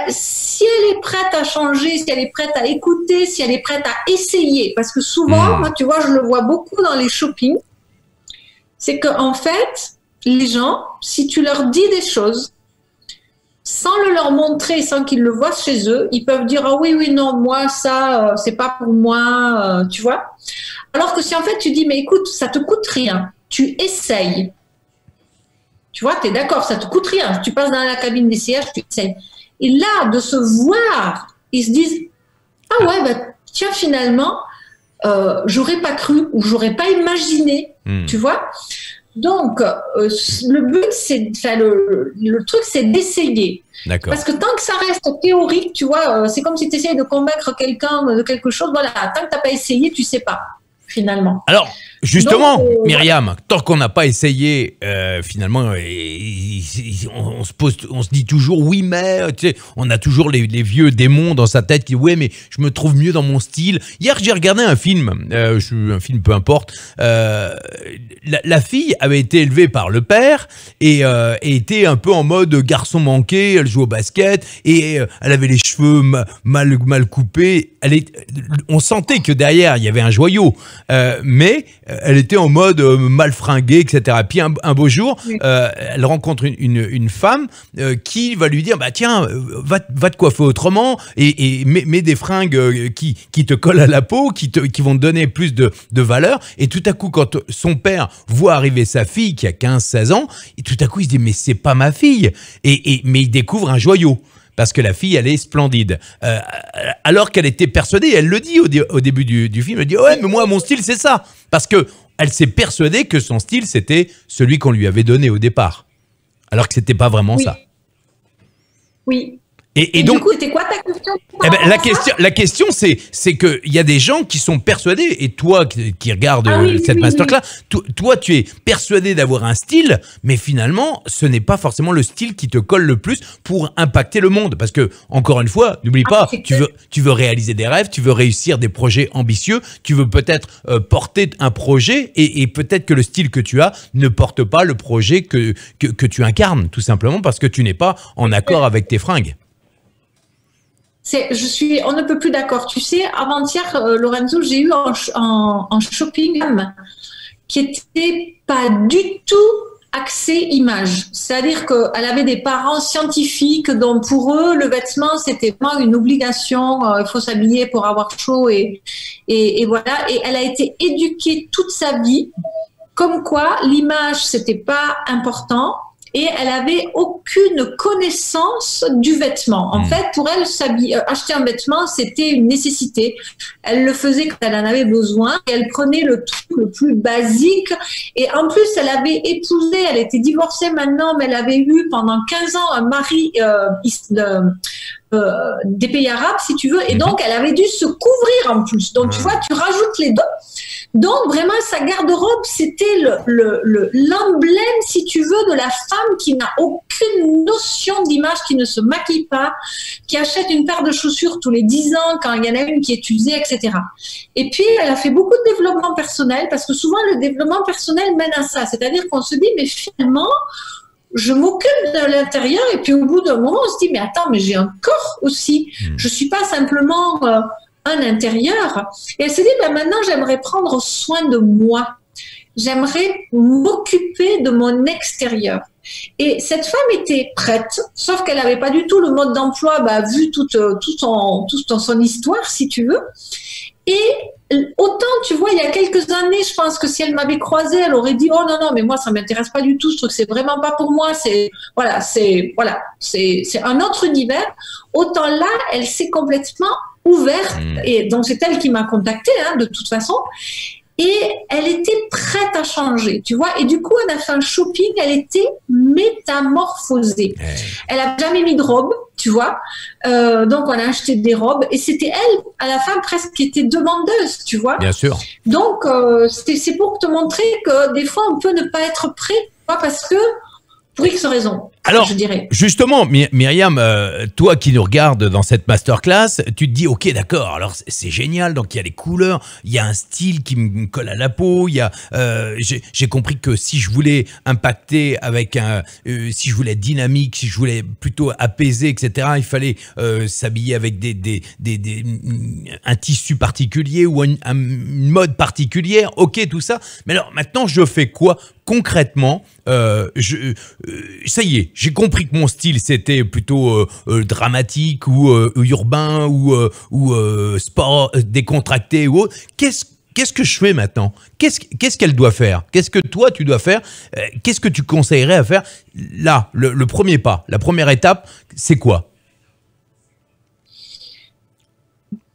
Si elle est prête à changer, si elle est prête à écouter, si elle est prête à essayer, parce que souvent, moi, tu vois, je le vois beaucoup dans les shoppings, c'est qu'en fait, les gens, si tu leur dis des choses, sans le leur montrer, sans qu'ils le voient chez eux, ils peuvent dire « Ah oui, non, moi, ça, c'est pas pour moi, tu vois ?» Alors que si en fait, tu dis « Mais écoute, ça te coûte rien, tu essayes. » Tu vois, tu es d'accord, ça te coûte rien. Tu passes dans la cabine d'essayage, tu essayes. Et là, de se voir, ils se disent « Ah ouais, tiens, finalement, j'aurais pas cru ou j'aurais pas imaginé. » Tu vois? Donc, le but, le truc, c'est d'essayer. Parce que tant que ça reste théorique, tu vois, c'est comme si tu essayes de convaincre quelqu'un de quelque chose. Voilà, tant que tu n'as pas essayé, tu sais pas, finalement. Alors, justement, Myriam, tant qu'on n'a pas essayé, finalement, on se dit toujours oui, mais tu sais, on a toujours les vieux démons dans sa tête qui oui, mais je me trouve mieux dans mon style. Hier, j'ai regardé un film, un film peu importe. La fille avait été élevée par le père et était un peu en mode garçon manqué. Elle joue au basket et elle avait les cheveux mal coupés. On sentait que derrière il y avait un joyau. mais elle était en mode mal fringuée, etc. Puis un beau jour, elle rencontre une femme qui va lui dire, bah tiens, va te coiffer autrement et mets des fringues qui te collent à la peau, qui vont te donner plus de valeur. Et tout à coup, quand son père voit arriver sa fille qui a 15-16 ans, et tout à coup il se dit, mais c'est pas ma fille. Mais il découvre un joyau. Parce que la fille, elle est splendide. Alors qu'elle était persuadée, elle le dit au début du film, elle dit « Ouais, mais moi, mon style, c'est ça !» Parce qu'elle s'est persuadée que son style, c'était celui qu'on lui avait donné au départ. Alors que c'était pas vraiment ça. Oui. Et donc, du coup, c'était quoi ta question? la question, c'est que il y a des gens qui sont persuadés, et toi qui regardes cette masterclass, toi, tu es persuadé d'avoir un style, mais finalement, ce n'est pas forcément le style qui te colle le plus pour impacter le monde. Parce que, encore une fois, n'oublie pas, tu veux réaliser des rêves, tu veux réussir des projets ambitieux, tu veux peut-être porter un projet, et peut-être que le style que tu as ne porte pas le projet que tu incarnes, tout simplement parce que tu n'es pas en accord avec tes fringues. On ne peut plus d'accord. Tu sais, avant-hier, Lorenzo, j'ai eu un shopping qui était pas du tout axé image. C'est-à-dire qu'elle avait des parents scientifiques, donc pour eux, le vêtement, c'était vraiment une obligation. Il faut s'habiller pour avoir chaud et voilà. Et elle a été éduquée toute sa vie, comme quoi l'image, c'était pas important. Et elle avait aucune connaissance du vêtement. En fait, pour elle, acheter un vêtement, c'était une nécessité. Elle le faisait quand elle en avait besoin. Et elle prenait le truc le plus basique. Et en plus, elle avait épousé, elle était divorcée maintenant, mais elle avait eu pendant 15 ans un mari des pays arabes, si tu veux. Et donc, elle avait dû se couvrir en plus. Donc, tu vois, tu rajoutes les deux. Donc, vraiment, sa garde-robe, c'était l'emblème, si tu veux, de la femme qui n'a aucune notion d'image, qui ne se maquille pas, qui achète une paire de chaussures tous les 10 ans quand il y en a une qui est usée, etc. Et puis, elle a fait beaucoup de développement personnel, parce que souvent, le développement personnel mène à ça. C'est-à-dire qu'on se dit, mais finalement, je m'occupe de l'intérieur, et puis au bout d'un moment, on se dit, mais attends, mais j'ai un corps aussi. Je suis pas simplement un intérieur. Et elle s'est dit, ben maintenant, j'aimerais prendre soin de moi. J'aimerais m'occuper de mon extérieur. Et cette femme était prête, sauf qu'elle n'avait pas du tout le mode d'emploi, vu toute son histoire, si tu veux. Et autant, tu vois, il y a quelques années, je pense que si elle m'avait croisée, elle aurait dit, oh non, mais moi, ça m'intéresse pas du tout, ce truc, c'est vraiment pas pour moi, c'est un autre univers. Autant là, elle s'est complètement ouverte, et donc c'est elle qui m'a contactée, de toute façon. Et elle était prête à changer, tu vois. Et du coup, on a fait un shopping, elle était métamorphosée. Elle n'a jamais mis de robe, tu vois. Donc, on a acheté des robes. Et c'était elle, à la fin, presque qui était demandeuse, tu vois. Bien sûr. Donc, c'est pour te montrer que des fois, on peut ne pas être prêt, parce que pour X raisons. Alors, je dirais. Justement, Myriam, toi qui nous regardes dans cette masterclass, tu te dis, ok, d'accord, alors c'est génial, donc il y a les couleurs, il y a un style qui me colle à la peau, il y a, j'ai compris que si je voulais impacter avec si je voulais être dynamique, si je voulais plutôt apaiser, etc., il fallait s'habiller avec un tissu particulier ou une mode particulière, ok, tout ça, mais alors maintenant je fais quoi concrètement? Ça y est, j'ai compris que mon style c'était plutôt dramatique ou urbain ou sport décontracté ou autre. Qu'est-ce que je fais maintenant? Qu'est-ce qu'elle doit faire? Qu'est-ce que toi tu dois faire? Qu'est-ce que tu conseillerais à faire? Là, le premier pas, la première étape, c'est quoi?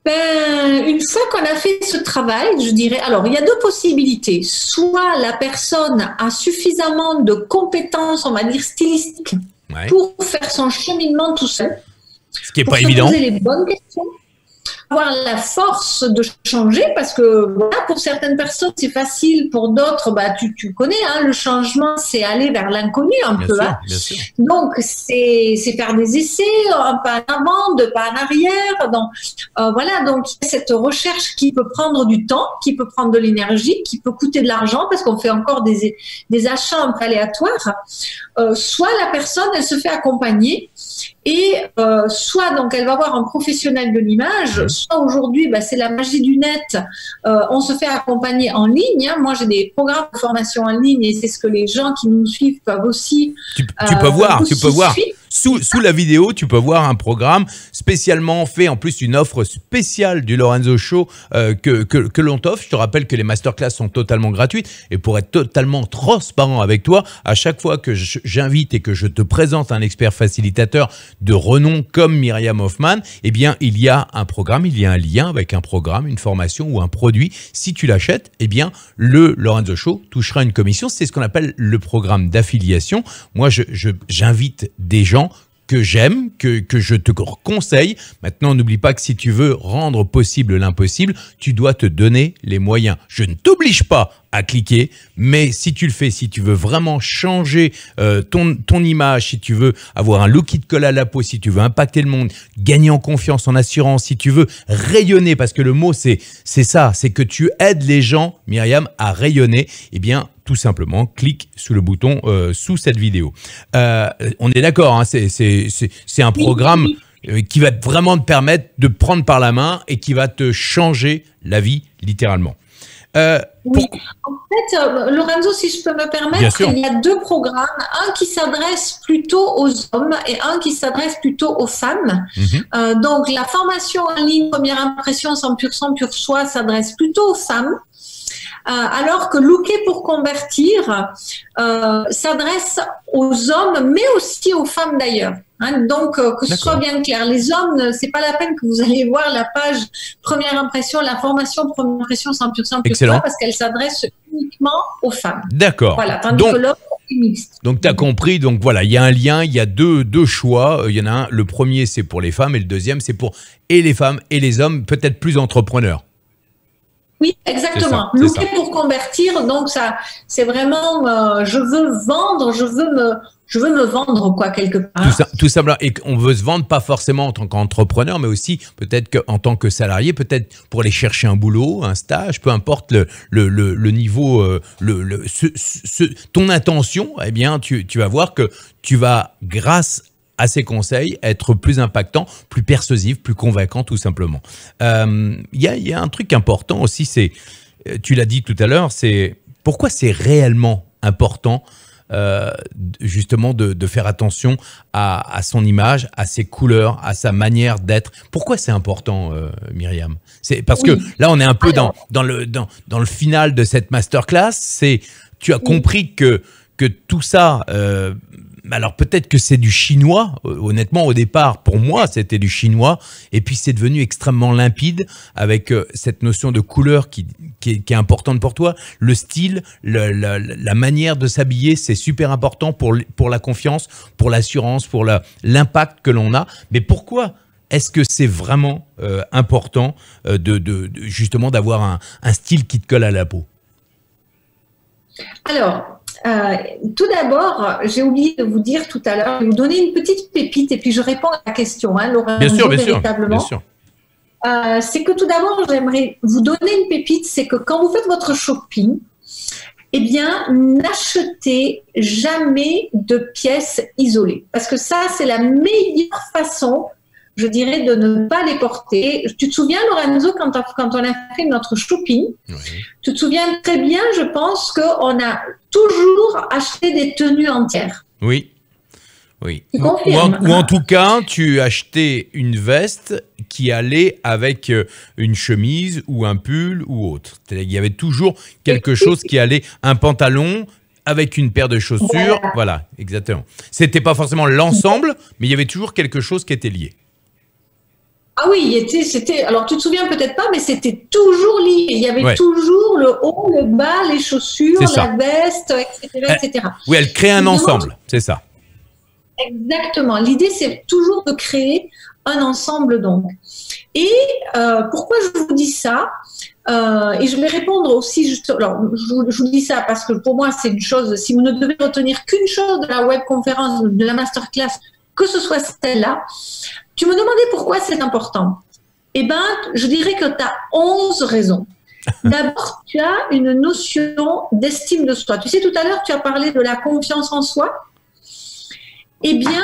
Une fois qu'on a fait ce travail, je dirais, alors il y a deux possibilités. Soit la personne a suffisamment de compétences, on va dire stylistiques, pour faire son cheminement tout seul. Ce qui n'est pas évident. Poser les bonnes questions. Avoir la force de changer, parce que voilà, pour certaines personnes c'est facile, pour d'autres tu connais, le changement c'est aller vers l'inconnu un peu. Bien sûr. Donc c'est faire des essais, un pas en avant, deux pas en arrière. Donc voilà, donc cette recherche qui peut prendre du temps, qui peut prendre de l'énergie, qui peut coûter de l'argent parce qu'on fait encore des achats un peu aléatoires. Soit la personne elle se fait accompagner. Et soit donc elle va voir un professionnel de l'image, soit aujourd'hui c'est la magie du net, on se fait accompagner en ligne. Moi j'ai des programmes de formation en ligne et c'est ce que les gens qui nous suivent peuvent aussi. Tu peux voir. Sous la vidéo, tu peux voir un programme spécialement fait, en plus une offre spéciale du Lorenzo Show que l'on t'offre. Je te rappelle que les masterclass sont totalement gratuites et pour être totalement transparent avec toi, à chaque fois que j'invite et que je te présente un expert facilitateur de renom comme Myriam Hoffman, eh bien il y a un programme, il y a un lien avec un programme, une formation ou un produit. Si tu l'achètes, eh bien le Lorenzo Show touchera une commission. C'est ce qu'on appelle le programme d'affiliation. Moi, j'invite des gens que j'aime, que je te conseille. Maintenant, n'oublie pas que si tu veux rendre possible l'impossible, tu dois te donner les moyens. Je ne t'oblige pas à cliquer, mais si tu le fais, si tu veux vraiment changer ton image, si tu veux avoir un look qui te colle à la peau, si tu veux impacter le monde, gagner en confiance, en assurance, si tu veux rayonner, parce que le mot c'est ça, c'est que tu aides les gens, Myriam, à rayonner, eh bien tout simplement, clique sous le bouton sous cette vidéo. On est d'accord, hein, c'est un programme qui va vraiment te permettre de prendre par la main et qui va te changer la vie, littéralement. Oui, en fait, Lorenzo, si je peux me permettre, il y a deux programmes, un qui s'adresse plutôt aux hommes et un qui s'adresse plutôt aux femmes. Donc, la formation en ligne, première impression 100% pur soi, s'adresse plutôt aux femmes. Alors que Looker pour convertir s'adresse aux hommes, mais aussi aux femmes d'ailleurs. Hein, donc, que ce soit bien clair, les hommes, c'est pas la peine que vous allez voir la page première impression, la formation première impression 100% pur soi, parce qu'elle s'adresse uniquement aux femmes. D'accord. Voilà, tandis que l'homme est mixte. Donc, tu as compris. Donc, voilà, il y a un lien, il y a deux choix. Il y en a un, le premier, c'est pour les femmes et le deuxième, c'est pour et les femmes et les hommes, peut-être plus entrepreneurs. Oui, exactement. Looker pour convertir, donc ça, c'est vraiment, je veux vendre, je veux me vendre quoi quelque part. Tout simplement, et on veut se vendre pas forcément en tant qu'entrepreneur, mais aussi peut-être en tant que salarié, peut-être pour aller chercher un boulot, un stage, peu importe le niveau, ton intention. Eh bien, tu vas voir que tu vas, grâce à ces conseils, être plus impactant, plus persuasif, plus convaincant, tout simplement. Il y a un truc important aussi, c'est, tu l'as dit tout à l'heure, c'est pourquoi c'est réellement important justement de faire attention à son image, à ses couleurs, à sa manière d'être. Pourquoi c'est important, Myriam? C'est parce que là, on est un peu dans le final de cette masterclass. Tu as compris que tout ça... alors peut-être que c'est du chinois, honnêtement au départ pour moi c'était du chinois et puis c'est devenu extrêmement limpide avec cette notion de couleur qui est importante pour toi, le style, la manière de s'habiller, c'est super important pour la confiance, pour l'assurance, pour l'impact que l'on a. Mais pourquoi est-ce que c'est vraiment important justement d'avoir un style qui te colle à la peau? Alors, tout d'abord, j'ai oublié de vous dire tout à l'heure, je vais vous donner une petite pépite et puis je réponds à la question, hein, Lorenzo, véritablement. Bien sûr. C'est que tout d'abord, j'aimerais vous donner une pépite, c'est que quand vous faites votre shopping, eh bien, n'achetez jamais de pièces isolées. Parce que ça, c'est la meilleure façon, je dirais, de ne pas les porter. Tu te souviens, Lorenzo, quand on a fait notre shopping, tu te souviens très bien, je pense, qu'on a toujours acheté des tenues entières. Oui. Ou en tout cas, tu achetais une veste qui allait avec une chemise ou un pull ou autre. Il y avait toujours quelque chose qui allait, un pantalon avec une paire de chaussures. Voilà, exactement. C'était pas forcément l'ensemble, mais il y avait toujours quelque chose qui était lié. Ah oui, alors tu te souviens peut-être pas, mais c'était toujours lié. Il y avait toujours le haut, le bas, les chaussures, la veste, etc. Oui, elle crée un ensemble, c'est ça. Exactement. L'idée, c'est toujours de créer un ensemble, donc. Et pourquoi je vous dis ça? Et je vais répondre aussi, alors je vous dis ça parce que pour moi, c'est une chose, si vous ne devez retenir qu'une chose de la webconférence, de la masterclass, que ce soit celle-là, tu me demandais pourquoi c'est important. Eh bien, je dirais que tu as 11 raisons. D'abord, tu as une notion d'estime de soi. Tu sais, tout à l'heure, tu as parlé de la confiance en soi. Eh bien,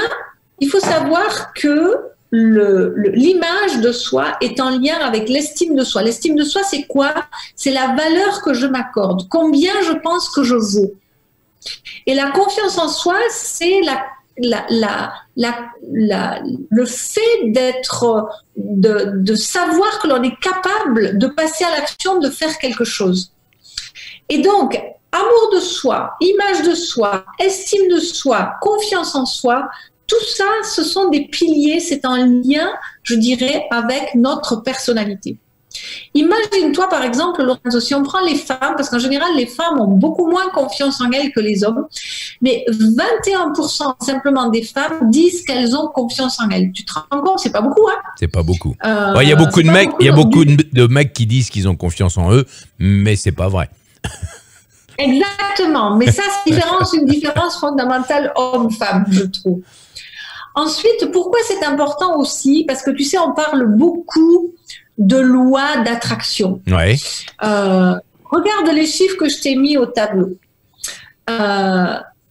il faut savoir que l'image de soi est en lien avec l'estime de soi. L'estime de soi, c'est quoi? C'est la valeur que je m'accorde, combien je pense que je vaux. Et la confiance en soi, c'est le fait de savoir que l'on est capable de passer à l'action, de faire quelque chose. Et donc, amour de soi, image de soi, estime de soi, confiance en soi, tout ça, ce sont des piliers, c'est un lien, je dirais, avec notre personnalité. Imagine-toi, par exemple, Lorenzo, si on prend les femmes, parce qu'en général, les femmes ont beaucoup moins confiance en elles que les hommes, mais 21% simplement des femmes disent qu'elles ont confiance en elles. Tu te rends compte, c'est pas beaucoup, hein? C'est pas beaucoup. Il y a beaucoup de mecs, il y a beaucoup de mecs qui disent qu'ils ont confiance en eux, mais c'est pas vrai. Exactement, mais ça, c'est une différence fondamentale homme-femme, je trouve. Ensuite, pourquoi c'est important aussi? Parce que tu sais, on parle beaucoup de loi d'attraction. Ouais. Regarde les chiffres que je t'ai mis au tableau.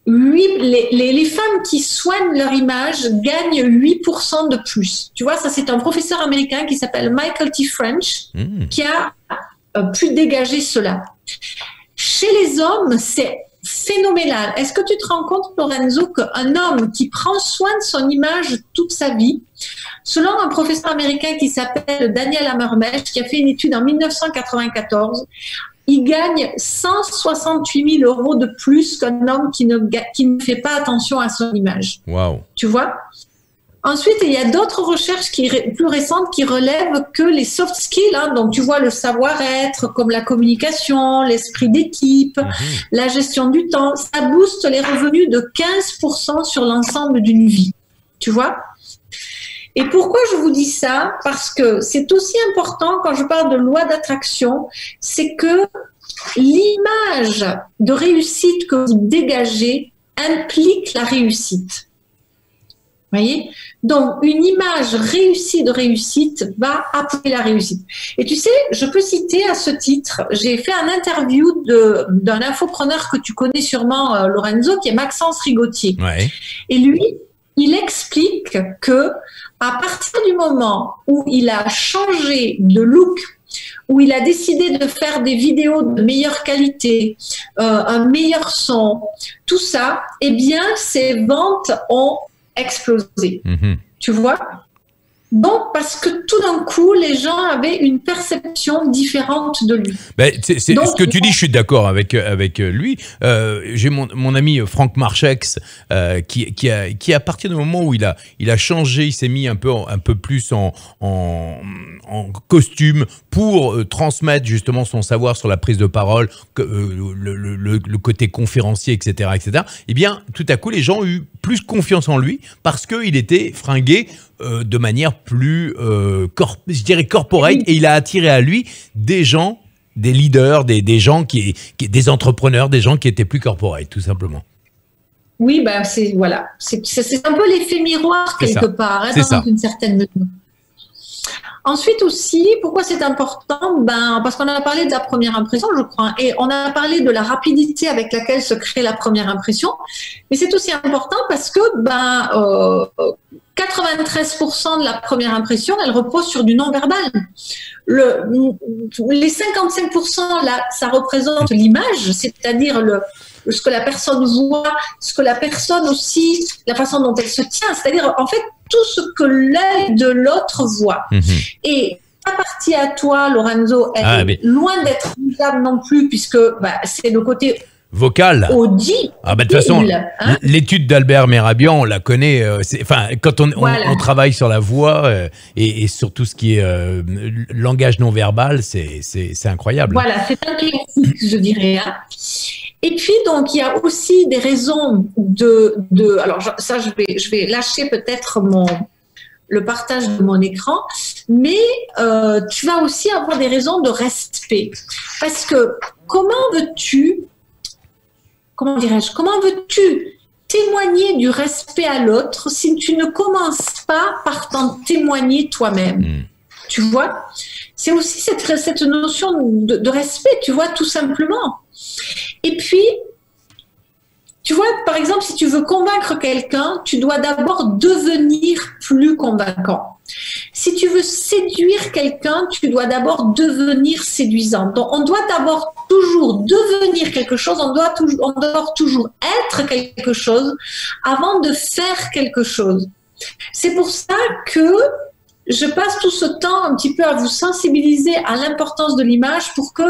Les femmes qui soignent leur image gagnent 8% de plus. Tu vois, ça c'est un professeur américain qui s'appelle Michael T. French qui a pu dégager cela. Chez les hommes, c'est phénoménal. Est-ce que tu te rends compte, Lorenzo, qu'un homme qui prend soin de son image toute sa vie, selon un professeur américain qui s'appelle Daniel Hammermesh, qui a fait une étude en 1994, il gagne 168 000 € de plus qu'un homme qui ne fait pas attention à son image. Wow. Tu vois? Ensuite, il y a d'autres recherches plus récentes qui relèvent que les soft skills, hein, donc tu vois le savoir-être, comme la communication, l'esprit d'équipe, la gestion du temps, ça booste les revenus de 15% sur l'ensemble d'une vie. Tu vois? Et pourquoi je vous dis ça? Parce que c'est aussi important quand je parle de loi d'attraction, c'est que l'image de réussite que vous dégagez implique la réussite. Vous voyez? Donc, une image réussie de réussite va appuyer la réussite. Et tu sais, je peux citer à ce titre, j'ai fait un interview d'un infopreneur que tu connais sûrement, Lorenzo, qui est Maxence Rigotier. Ouais. Et lui, il explique que à partir du moment où il a changé de look, où il a décidé de faire des vidéos de meilleure qualité, un meilleur son, tout ça, eh bien, ses ventes ont explosé. Tu vois? Donc, parce que tout d'un coup, les gens avaient une perception différente de lui. Ben, donc, ce que tu dis, je suis d'accord avec lui. J'ai mon ami Franck Marchex qui à partir du moment où il a changé, il s'est mis un peu plus en costume pour transmettre justement son savoir sur la prise de parole, le côté conférencier, etc., etc. Eh bien, tout à coup, les gens ont eu plus confiance en lui parce qu'il était fringué de manière plus, je dirais, corporate, et il a attiré à lui des gens, des leaders, des gens des entrepreneurs, des gens qui étaient plus corporate, tout simplement. Oui, ben c'est un peu l'effet miroir quelque part, hein, dans une certaine mesure. Ensuite aussi, pourquoi c'est important? Ben, parce qu'on a parlé de la première impression, je crois, et on a parlé de la rapidité avec laquelle se crée la première impression, mais c'est aussi important parce que 93% de la première impression, elle repose sur du non-verbal. Les 55%, là, ça représente l'image, c'est-à-dire ce que la personne voit, ce que la personne aussi, la façon dont elle se tient, c'est-à-dire en fait tout ce que l'œil de l'autre voit. Et ta partie à toi, Lorenzo, elle est loin d'être visible non plus, puisque c'est le côté vocal. Audible. Ah bah de toute façon, l'étude d'Albert Mehrabian, on la connaît. Quand on travaille sur la voix et sur tout ce qui est langage non verbal, c'est incroyable. Voilà, c'est un classique, je dirais. Hein. Et puis, donc, il y a aussi des raisons alors, ça, je vais lâcher peut-être le partage de mon écran, mais tu vas aussi avoir des raisons de respect. Parce que comment veux-tu témoigner du respect à l'autre si tu ne commences pas par t'en témoigner toi-même? Tu vois? C'est aussi cette notion de respect, tu vois, tout simplement. Et puis, tu vois, par exemple, si tu veux convaincre quelqu'un, tu dois d'abord devenir plus convaincant. Si tu veux séduire quelqu'un, tu dois d'abord devenir séduisant. Donc, on doit d'abord toujours devenir quelque chose, on doit toujours être quelque chose avant de faire quelque chose. C'est pour ça que je passe tout ce temps un petit peu à vous sensibiliser à l'importance de l'image pour que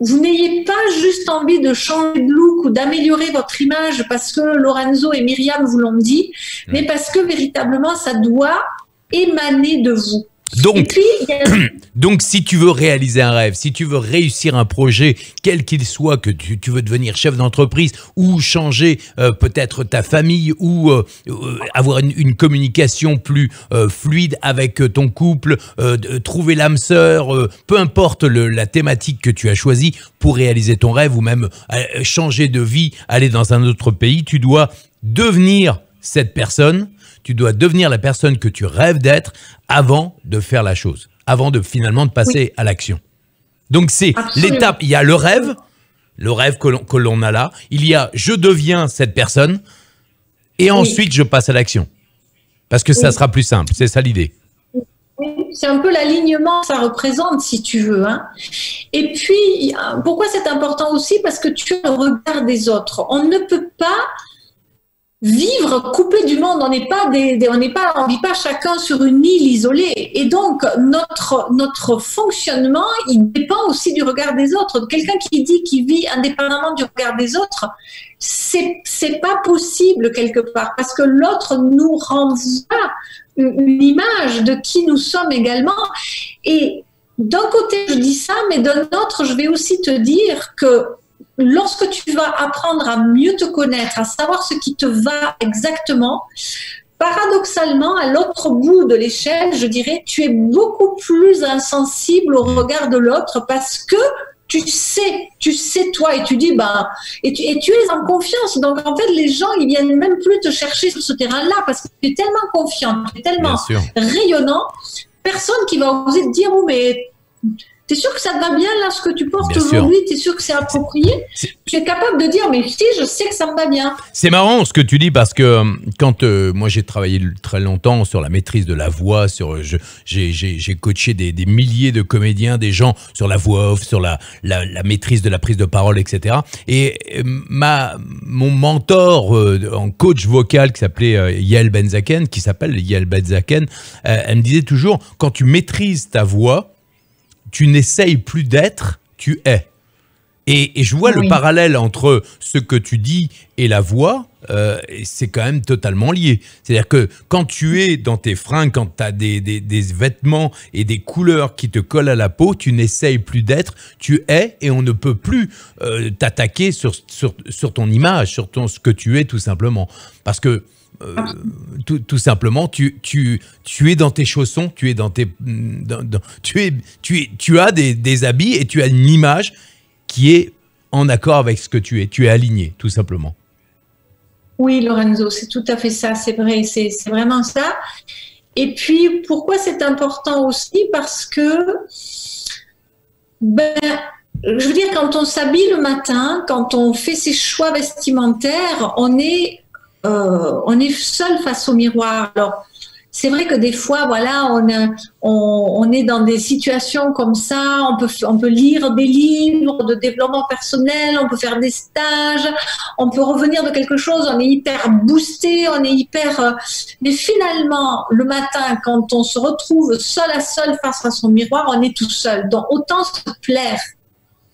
vous n'ayez pas juste envie de changer de look ou d'améliorer votre image parce que Lorenzo et Myriam vous l'ont dit, mais parce que véritablement, ça doit émaner de vous. Donc, donc, si tu veux réaliser un rêve, si tu veux réussir un projet, quel qu'il soit, que tu veux devenir chef d'entreprise ou changer peut-être ta famille ou avoir une communication plus fluide avec ton couple, trouver l'âme sœur, peu importe la thématique que tu as choisie pour réaliser ton rêve ou même changer de vie, aller dans un autre pays, tu dois devenir cette personne. Tu dois devenir la personne que tu rêves d'être avant de faire la chose, avant de finalement de passer à l'action. Donc c'est l'étape, il y a le rêve que l'on a là, il y a je deviens cette personne et ensuite je passe à l'action. Parce que ça sera plus simple, c'est ça l'idée. C'est un peu l'alignement que ça représente, si tu veux. Hein. Et puis, pourquoi c'est important aussi? Parce que tu as le regard des autres. On ne peut pas vivre coupé du monde, on vit pas chacun sur une île isolée. Et donc, notre fonctionnement, il dépend aussi du regard des autres. Quelqu'un qui dit qu'il vit indépendamment du regard des autres, c'est pas possible quelque part, parce que l'autre nous renvoie une image de qui nous sommes également. Et d'un côté, je dis ça, mais d'un autre, je vais aussi te dire que lorsque tu vas apprendre à mieux te connaître, à savoir ce qui te va exactement, paradoxalement, à l'autre bout de l'échelle, je dirais, tu es beaucoup plus insensible au regard de l'autre parce que tu sais toi, et tu dis, et tu es en confiance. Donc, en fait, les gens, ils viennent même plus te chercher sur ce terrain-là parce que tu es tellement confiant, tu es tellement rayonnant, personne qui va oser te dire, oh, mais t'es sûr que ça te va bien là, ce que tu portes aujourd'hui? T'es sûr que c'est approprié? Tu es capable de dire, mais si, je sais que ça me va bien. C'est marrant ce que tu dis parce que quand moi j'ai travaillé très longtemps sur la maîtrise de la voix, j'ai coaché des milliers de comédiens, des gens sur la voix off, sur la maîtrise de la prise de parole, etc. Et mon mentor en coach vocal qui s'appelait Yael Benzaken, elle me disait toujours, quand tu maîtrises ta voix, tu n'essayes plus d'être, tu es. Et je vois le parallèle entre ce que tu dis et la voix, c'est quand même totalement lié. C'est-à-dire que quand tu es dans tes fringues, quand tu as des vêtements et des couleurs qui te collent à la peau, tu n'essayes plus d'être, tu es, et on ne peut plus t'attaquer sur ton image, sur ce que tu es tout simplement. Parce que tout simplement, tu es dans tes chaussons, tu es tu as des habits et tu as une image qui est en accord avec ce que tu es aligné, tout simplement. Oui, Lorenzo, c'est tout à fait ça, c'est vrai, c'est vraiment ça. Et puis, pourquoi c'est important aussi? Parce que, je veux dire, quand on s'habille le matin, quand on fait ses choix vestimentaires, on est seul face au miroir. Alors, c'est vrai que des fois, voilà, on est dans des situations comme ça, on peut lire des livres de développement personnel, on peut faire des stages, on peut revenir de quelque chose, on est hyper boosté, mais finalement, le matin, quand on se retrouve seul à seul face à son miroir, on est tout seul. Donc, autant se plaire.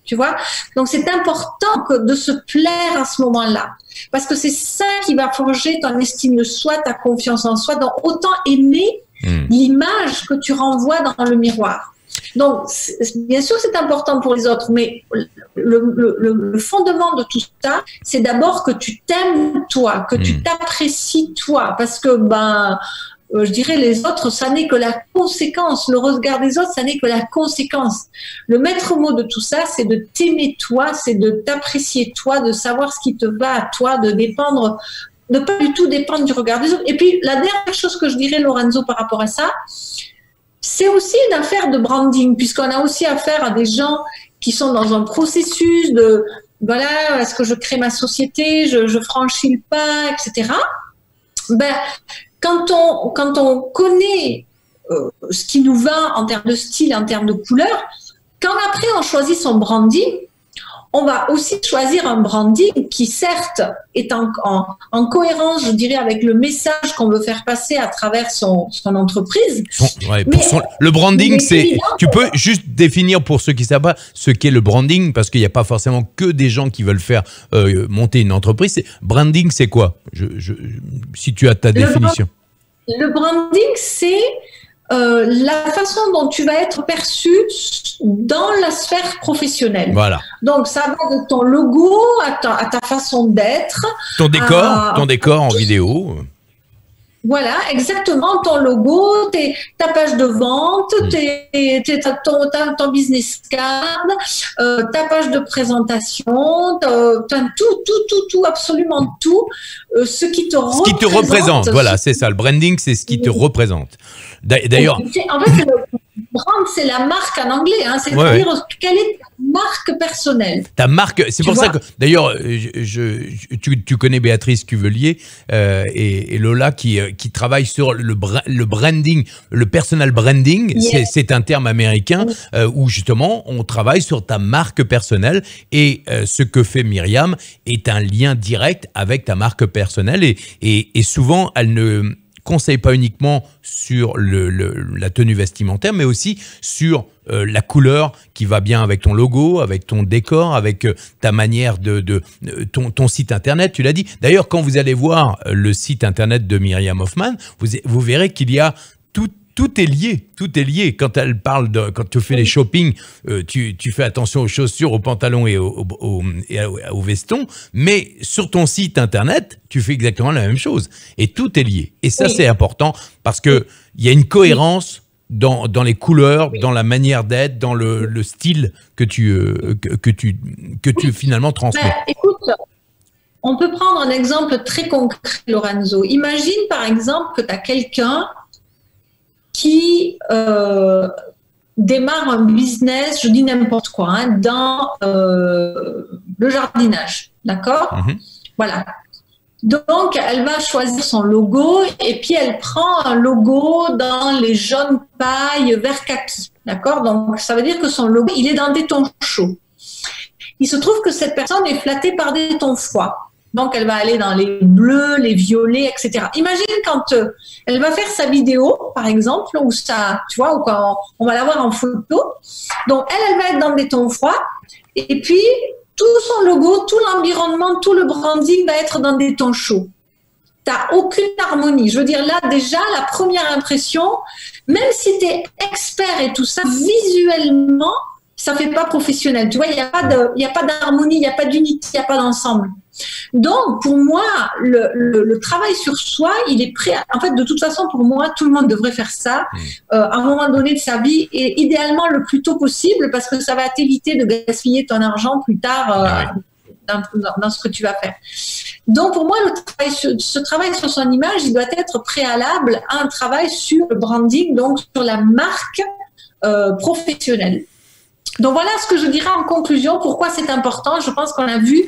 Tu vois? Donc, c'est important de se plaire à ce moment-là. Parce que c'est ça qui va forger ton estime de soi, ta confiance en soi. Donc, autant aimer l'image que tu renvoies dans le miroir. Donc, bien sûr, c'est important pour les autres, mais le fondement de tout ça, c'est d'abord que tu t'aimes toi, que tu t'apprécies toi. Parce que, je dirais les autres, ça n'est que la conséquence. Le regard des autres, ça n'est que la conséquence. Le maître mot de tout ça, c'est de t'aimer toi, c'est de t'apprécier toi, de savoir ce qui te va à toi, de pas du tout dépendre du regard des autres. Et puis, la dernière chose que je dirais, Lorenzo, par rapport à ça, c'est aussi une affaire de branding, puisqu'on a aussi affaire à des gens qui sont dans un processus de voilà, est-ce que je crée ma société, je franchis le pas, etc. Ben, quand on connaît ce qui nous va en termes de style, en termes de couleur, quand après on choisit son branding, on va aussi choisir un branding qui, certes, est en cohérence, je dirais, avec le message qu'on veut faire passer à travers son entreprise. Le branding, c'est... Tu peux juste définir pour ceux qui ne savent pas ce qu'est le branding, parce qu'il n'y a pas forcément que des gens qui veulent faire monter une entreprise. Branding, c'est quoi? Si tu as ta définition. Le branding, c'est... la façon dont tu vas être perçu dans la sphère professionnelle. Voilà. Donc, ça va de ton logo à ta façon d'être. Ton décor en vidéo. Voilà, exactement, ton logo, ta page de vente, ton business card, ta page de présentation, tout, absolument tout, ce qui te représente. Ce qui te représente, voilà, c'est ça, le branding, c'est ce qui te représente. D'ailleurs... En fait, le brand, c'est la marque en anglais, hein, c'est-à-dire quelle est ta marque personnelle. Ta marque, c'est pour ça que, d'ailleurs, tu connais Béatrice Cuvelier et Lola qui travaillent sur le branding, le personal branding, c'est un terme américain où justement on travaille sur ta marque personnelle et ce que fait Myriam est un lien direct avec ta marque personnelle et souvent elle ne conseille pas uniquement sur la tenue vestimentaire, mais aussi sur la couleur qui va bien avec ton logo, avec ton décor, avec ta manière ton site internet, tu l'as dit. D'ailleurs, quand vous allez voir le site internet de Myriam Hoffman, vous verrez qu'il y a tout est lié. Quand elle parle quand tu fais les shopping, tu fais attention aux chaussures, aux pantalons et aux vestons, mais sur ton site internet, tu fais exactement la même chose. Et tout est lié. Et ça, c'est important parce que il y a une cohérence dans les couleurs, dans la manière d'être, dans le style que tu finalement transmets. Écoute, on peut prendre un exemple très concret, Lorenzo. Imagine par exemple que tu as quelqu'un qui démarre un business, je dis n'importe quoi, hein, dans le jardinage, d'accord? Voilà. Donc, elle va choisir son logo et puis elle prend un logo dans les jaunes paille vert kaki, d'accord? Donc, ça veut dire que son logo, il est dans des tons chauds. Il se trouve que cette personne est flattée par des tons froids. Donc, elle va aller dans les bleus, les violets, etc. Imagine quand elle va faire sa vidéo, par exemple, ou tu vois, ou quand on va la voir en photo. Donc, elle va être dans des tons froids. Et puis, tout son logo, tout l'environnement, tout le branding va être dans des tons chauds. Tu n'as aucune harmonie. Je veux dire, là, déjà, la première impression, même si tu es expert et tout ça, visuellement, ça ne fait pas professionnel. Tu vois, il n'y a pas d'harmonie, il n'y a pas d'unité, il n'y a pas d'ensemble. Donc, pour moi, le travail sur soi, il est prêt. En fait, de toute façon, pour moi, tout le monde devrait faire ça à un moment donné de sa vie et idéalement le plus tôt possible parce que ça va t'éviter de gaspiller ton argent plus tard dans ce que tu vas faire. Donc, pour moi, ce travail sur son image, il doit être préalable à un travail sur le branding, donc sur la marque professionnelle. Donc, voilà ce que je dirais en conclusion. Pourquoi c'est important? Je pense qu'on a vu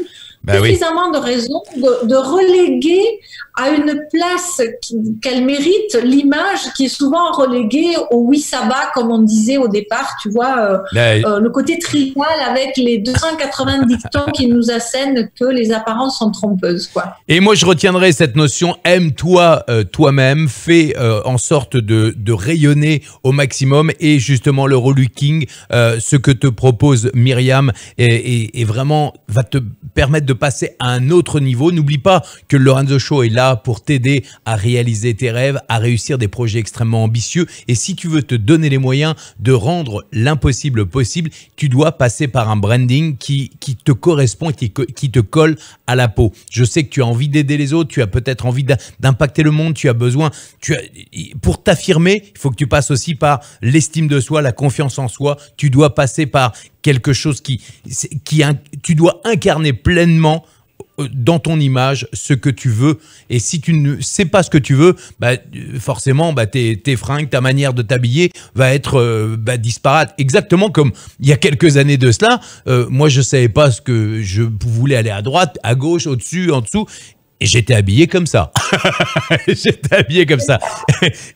suffisamment de raisons de reléguer à une place qu'elle mérite l'image qui est souvent reléguée au oui ça va comme on disait au départ, tu vois, le côté trivial avec les 290 dictons qui nous assènent que les apparences sont trompeuses, quoi. Et moi je retiendrai cette notion aime-toi toi-même, fais en sorte de rayonner au maximum et justement le relooking, ce que te propose Myriam et vraiment va te permettre de passer à un autre niveau. N'oublie pas que le Lorenzo Show est là pour t'aider à réaliser tes rêves, à réussir des projets extrêmement ambitieux. Et si tu veux te donner les moyens de rendre l'impossible possible, tu dois passer par un branding qui te correspond et qui te colle à la peau. Je sais que tu as envie d'aider les autres, tu as peut-être envie d'impacter le monde, tu as besoin... Pour t'affirmer, il faut que tu passes aussi par l'estime de soi, la confiance en soi. Tu dois passer par quelque chose tu dois incarner pleinement dans ton image ce que tu veux. Et si tu ne sais pas ce que tu veux, forcément, tes fringues, ta manière de t'habiller va être disparate. Exactement comme il y a quelques années de cela, moi, je savais pas ce que je voulais aller à droite, à gauche, au-dessus, en dessous. Et j'étais habillé comme ça. J'étais habillé comme ça.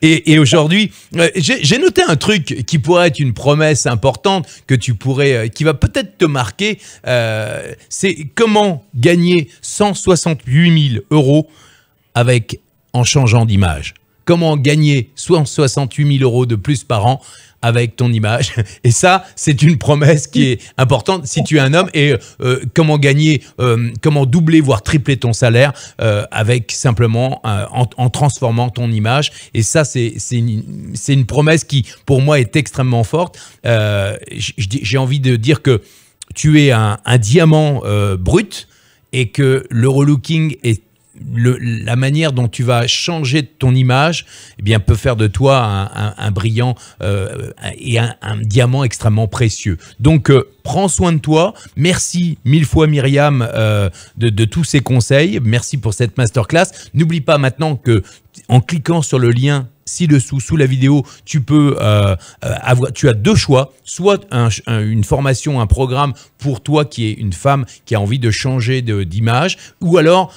Et aujourd'hui, j'ai noté un truc qui pourrait être une promesse importante que tu pourrais, qui va peut-être te marquer. C'est comment gagner 168 000 € en changeant d'image. Comment gagner 168 000 € de plus par an avec ton image. Et ça, c'est une promesse qui est importante si tu es un homme. Et comment gagner, comment doubler, voire tripler ton salaire avec simplement en transformant ton image. Et ça, c'est une promesse qui, pour moi, est extrêmement forte. J'ai envie de dire que tu es un diamant brut et que le relooking est la manière dont tu vas changer ton image, eh bien, peut faire de toi un brillant et un diamant extrêmement précieux. Donc, prends soin de toi. Merci 1000 fois Myriam de tous ces conseils. Merci pour cette masterclass. N'oublie pas maintenant que en cliquant sur le lien ci-dessous, sous la vidéo, tu as deux choix, soit une formation, un programme pour toi qui es une femme qui a envie de changer d'image, ou alors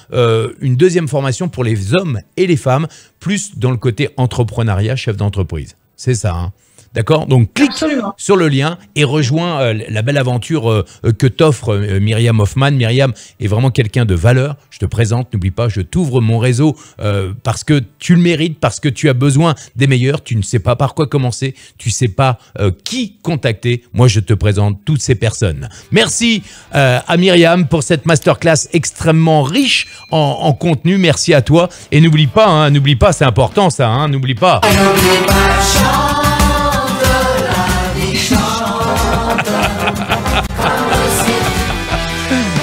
une deuxième formation pour les hommes et les femmes, plus dans le côté entrepreneuriat, chef d'entreprise. C'est ça, hein? D'accord? Donc, clique sur le lien et rejoins la belle aventure que t'offre Myriam Hoffman. Myriam est vraiment quelqu'un de valeur. Je te présente, n'oublie pas, je t'ouvre mon réseau parce que tu le mérites, parce que tu as besoin des meilleurs. Tu ne sais pas par quoi commencer, tu ne sais pas qui contacter. Moi, je te présente toutes ces personnes. Merci à Myriam pour cette masterclass extrêmement riche en contenu. Merci à toi. Et n'oublie pas, c'est important ça, hein, n'oublie pas.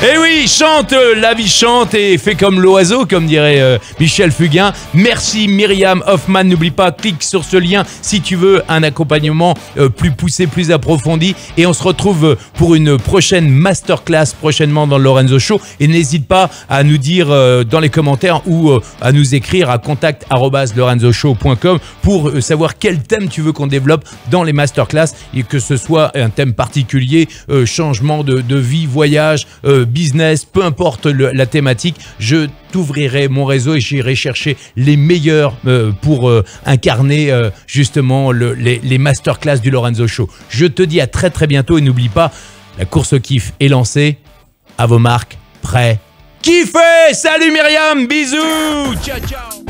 Eh oui, chante, la vie chante et fais comme l'oiseau, comme dirait Michel Fugain. Merci Myriam Hoffman. N'oublie pas, clique sur ce lien si tu veux un accompagnement plus poussé, plus approfondi. Et on se retrouve pour une prochaine masterclass prochainement dans le Lorenzo Show. Et n'hésite pas à nous dire dans les commentaires ou à nous écrire à contact@lorenzoshow.com pour savoir quel thème tu veux qu'on développe dans les masterclass et que ce soit un thème particulier, changement de vie, voyage, business, peu importe la thématique, je t'ouvrirai mon réseau et j'irai chercher les meilleurs pour incarner justement les masterclass du Lorenzo Show. Je te dis à très très bientôt et n'oublie pas, la course au kiff est lancée. À vos marques, prêts, kiffez! Salut Myriam, bisous! Ciao ciao!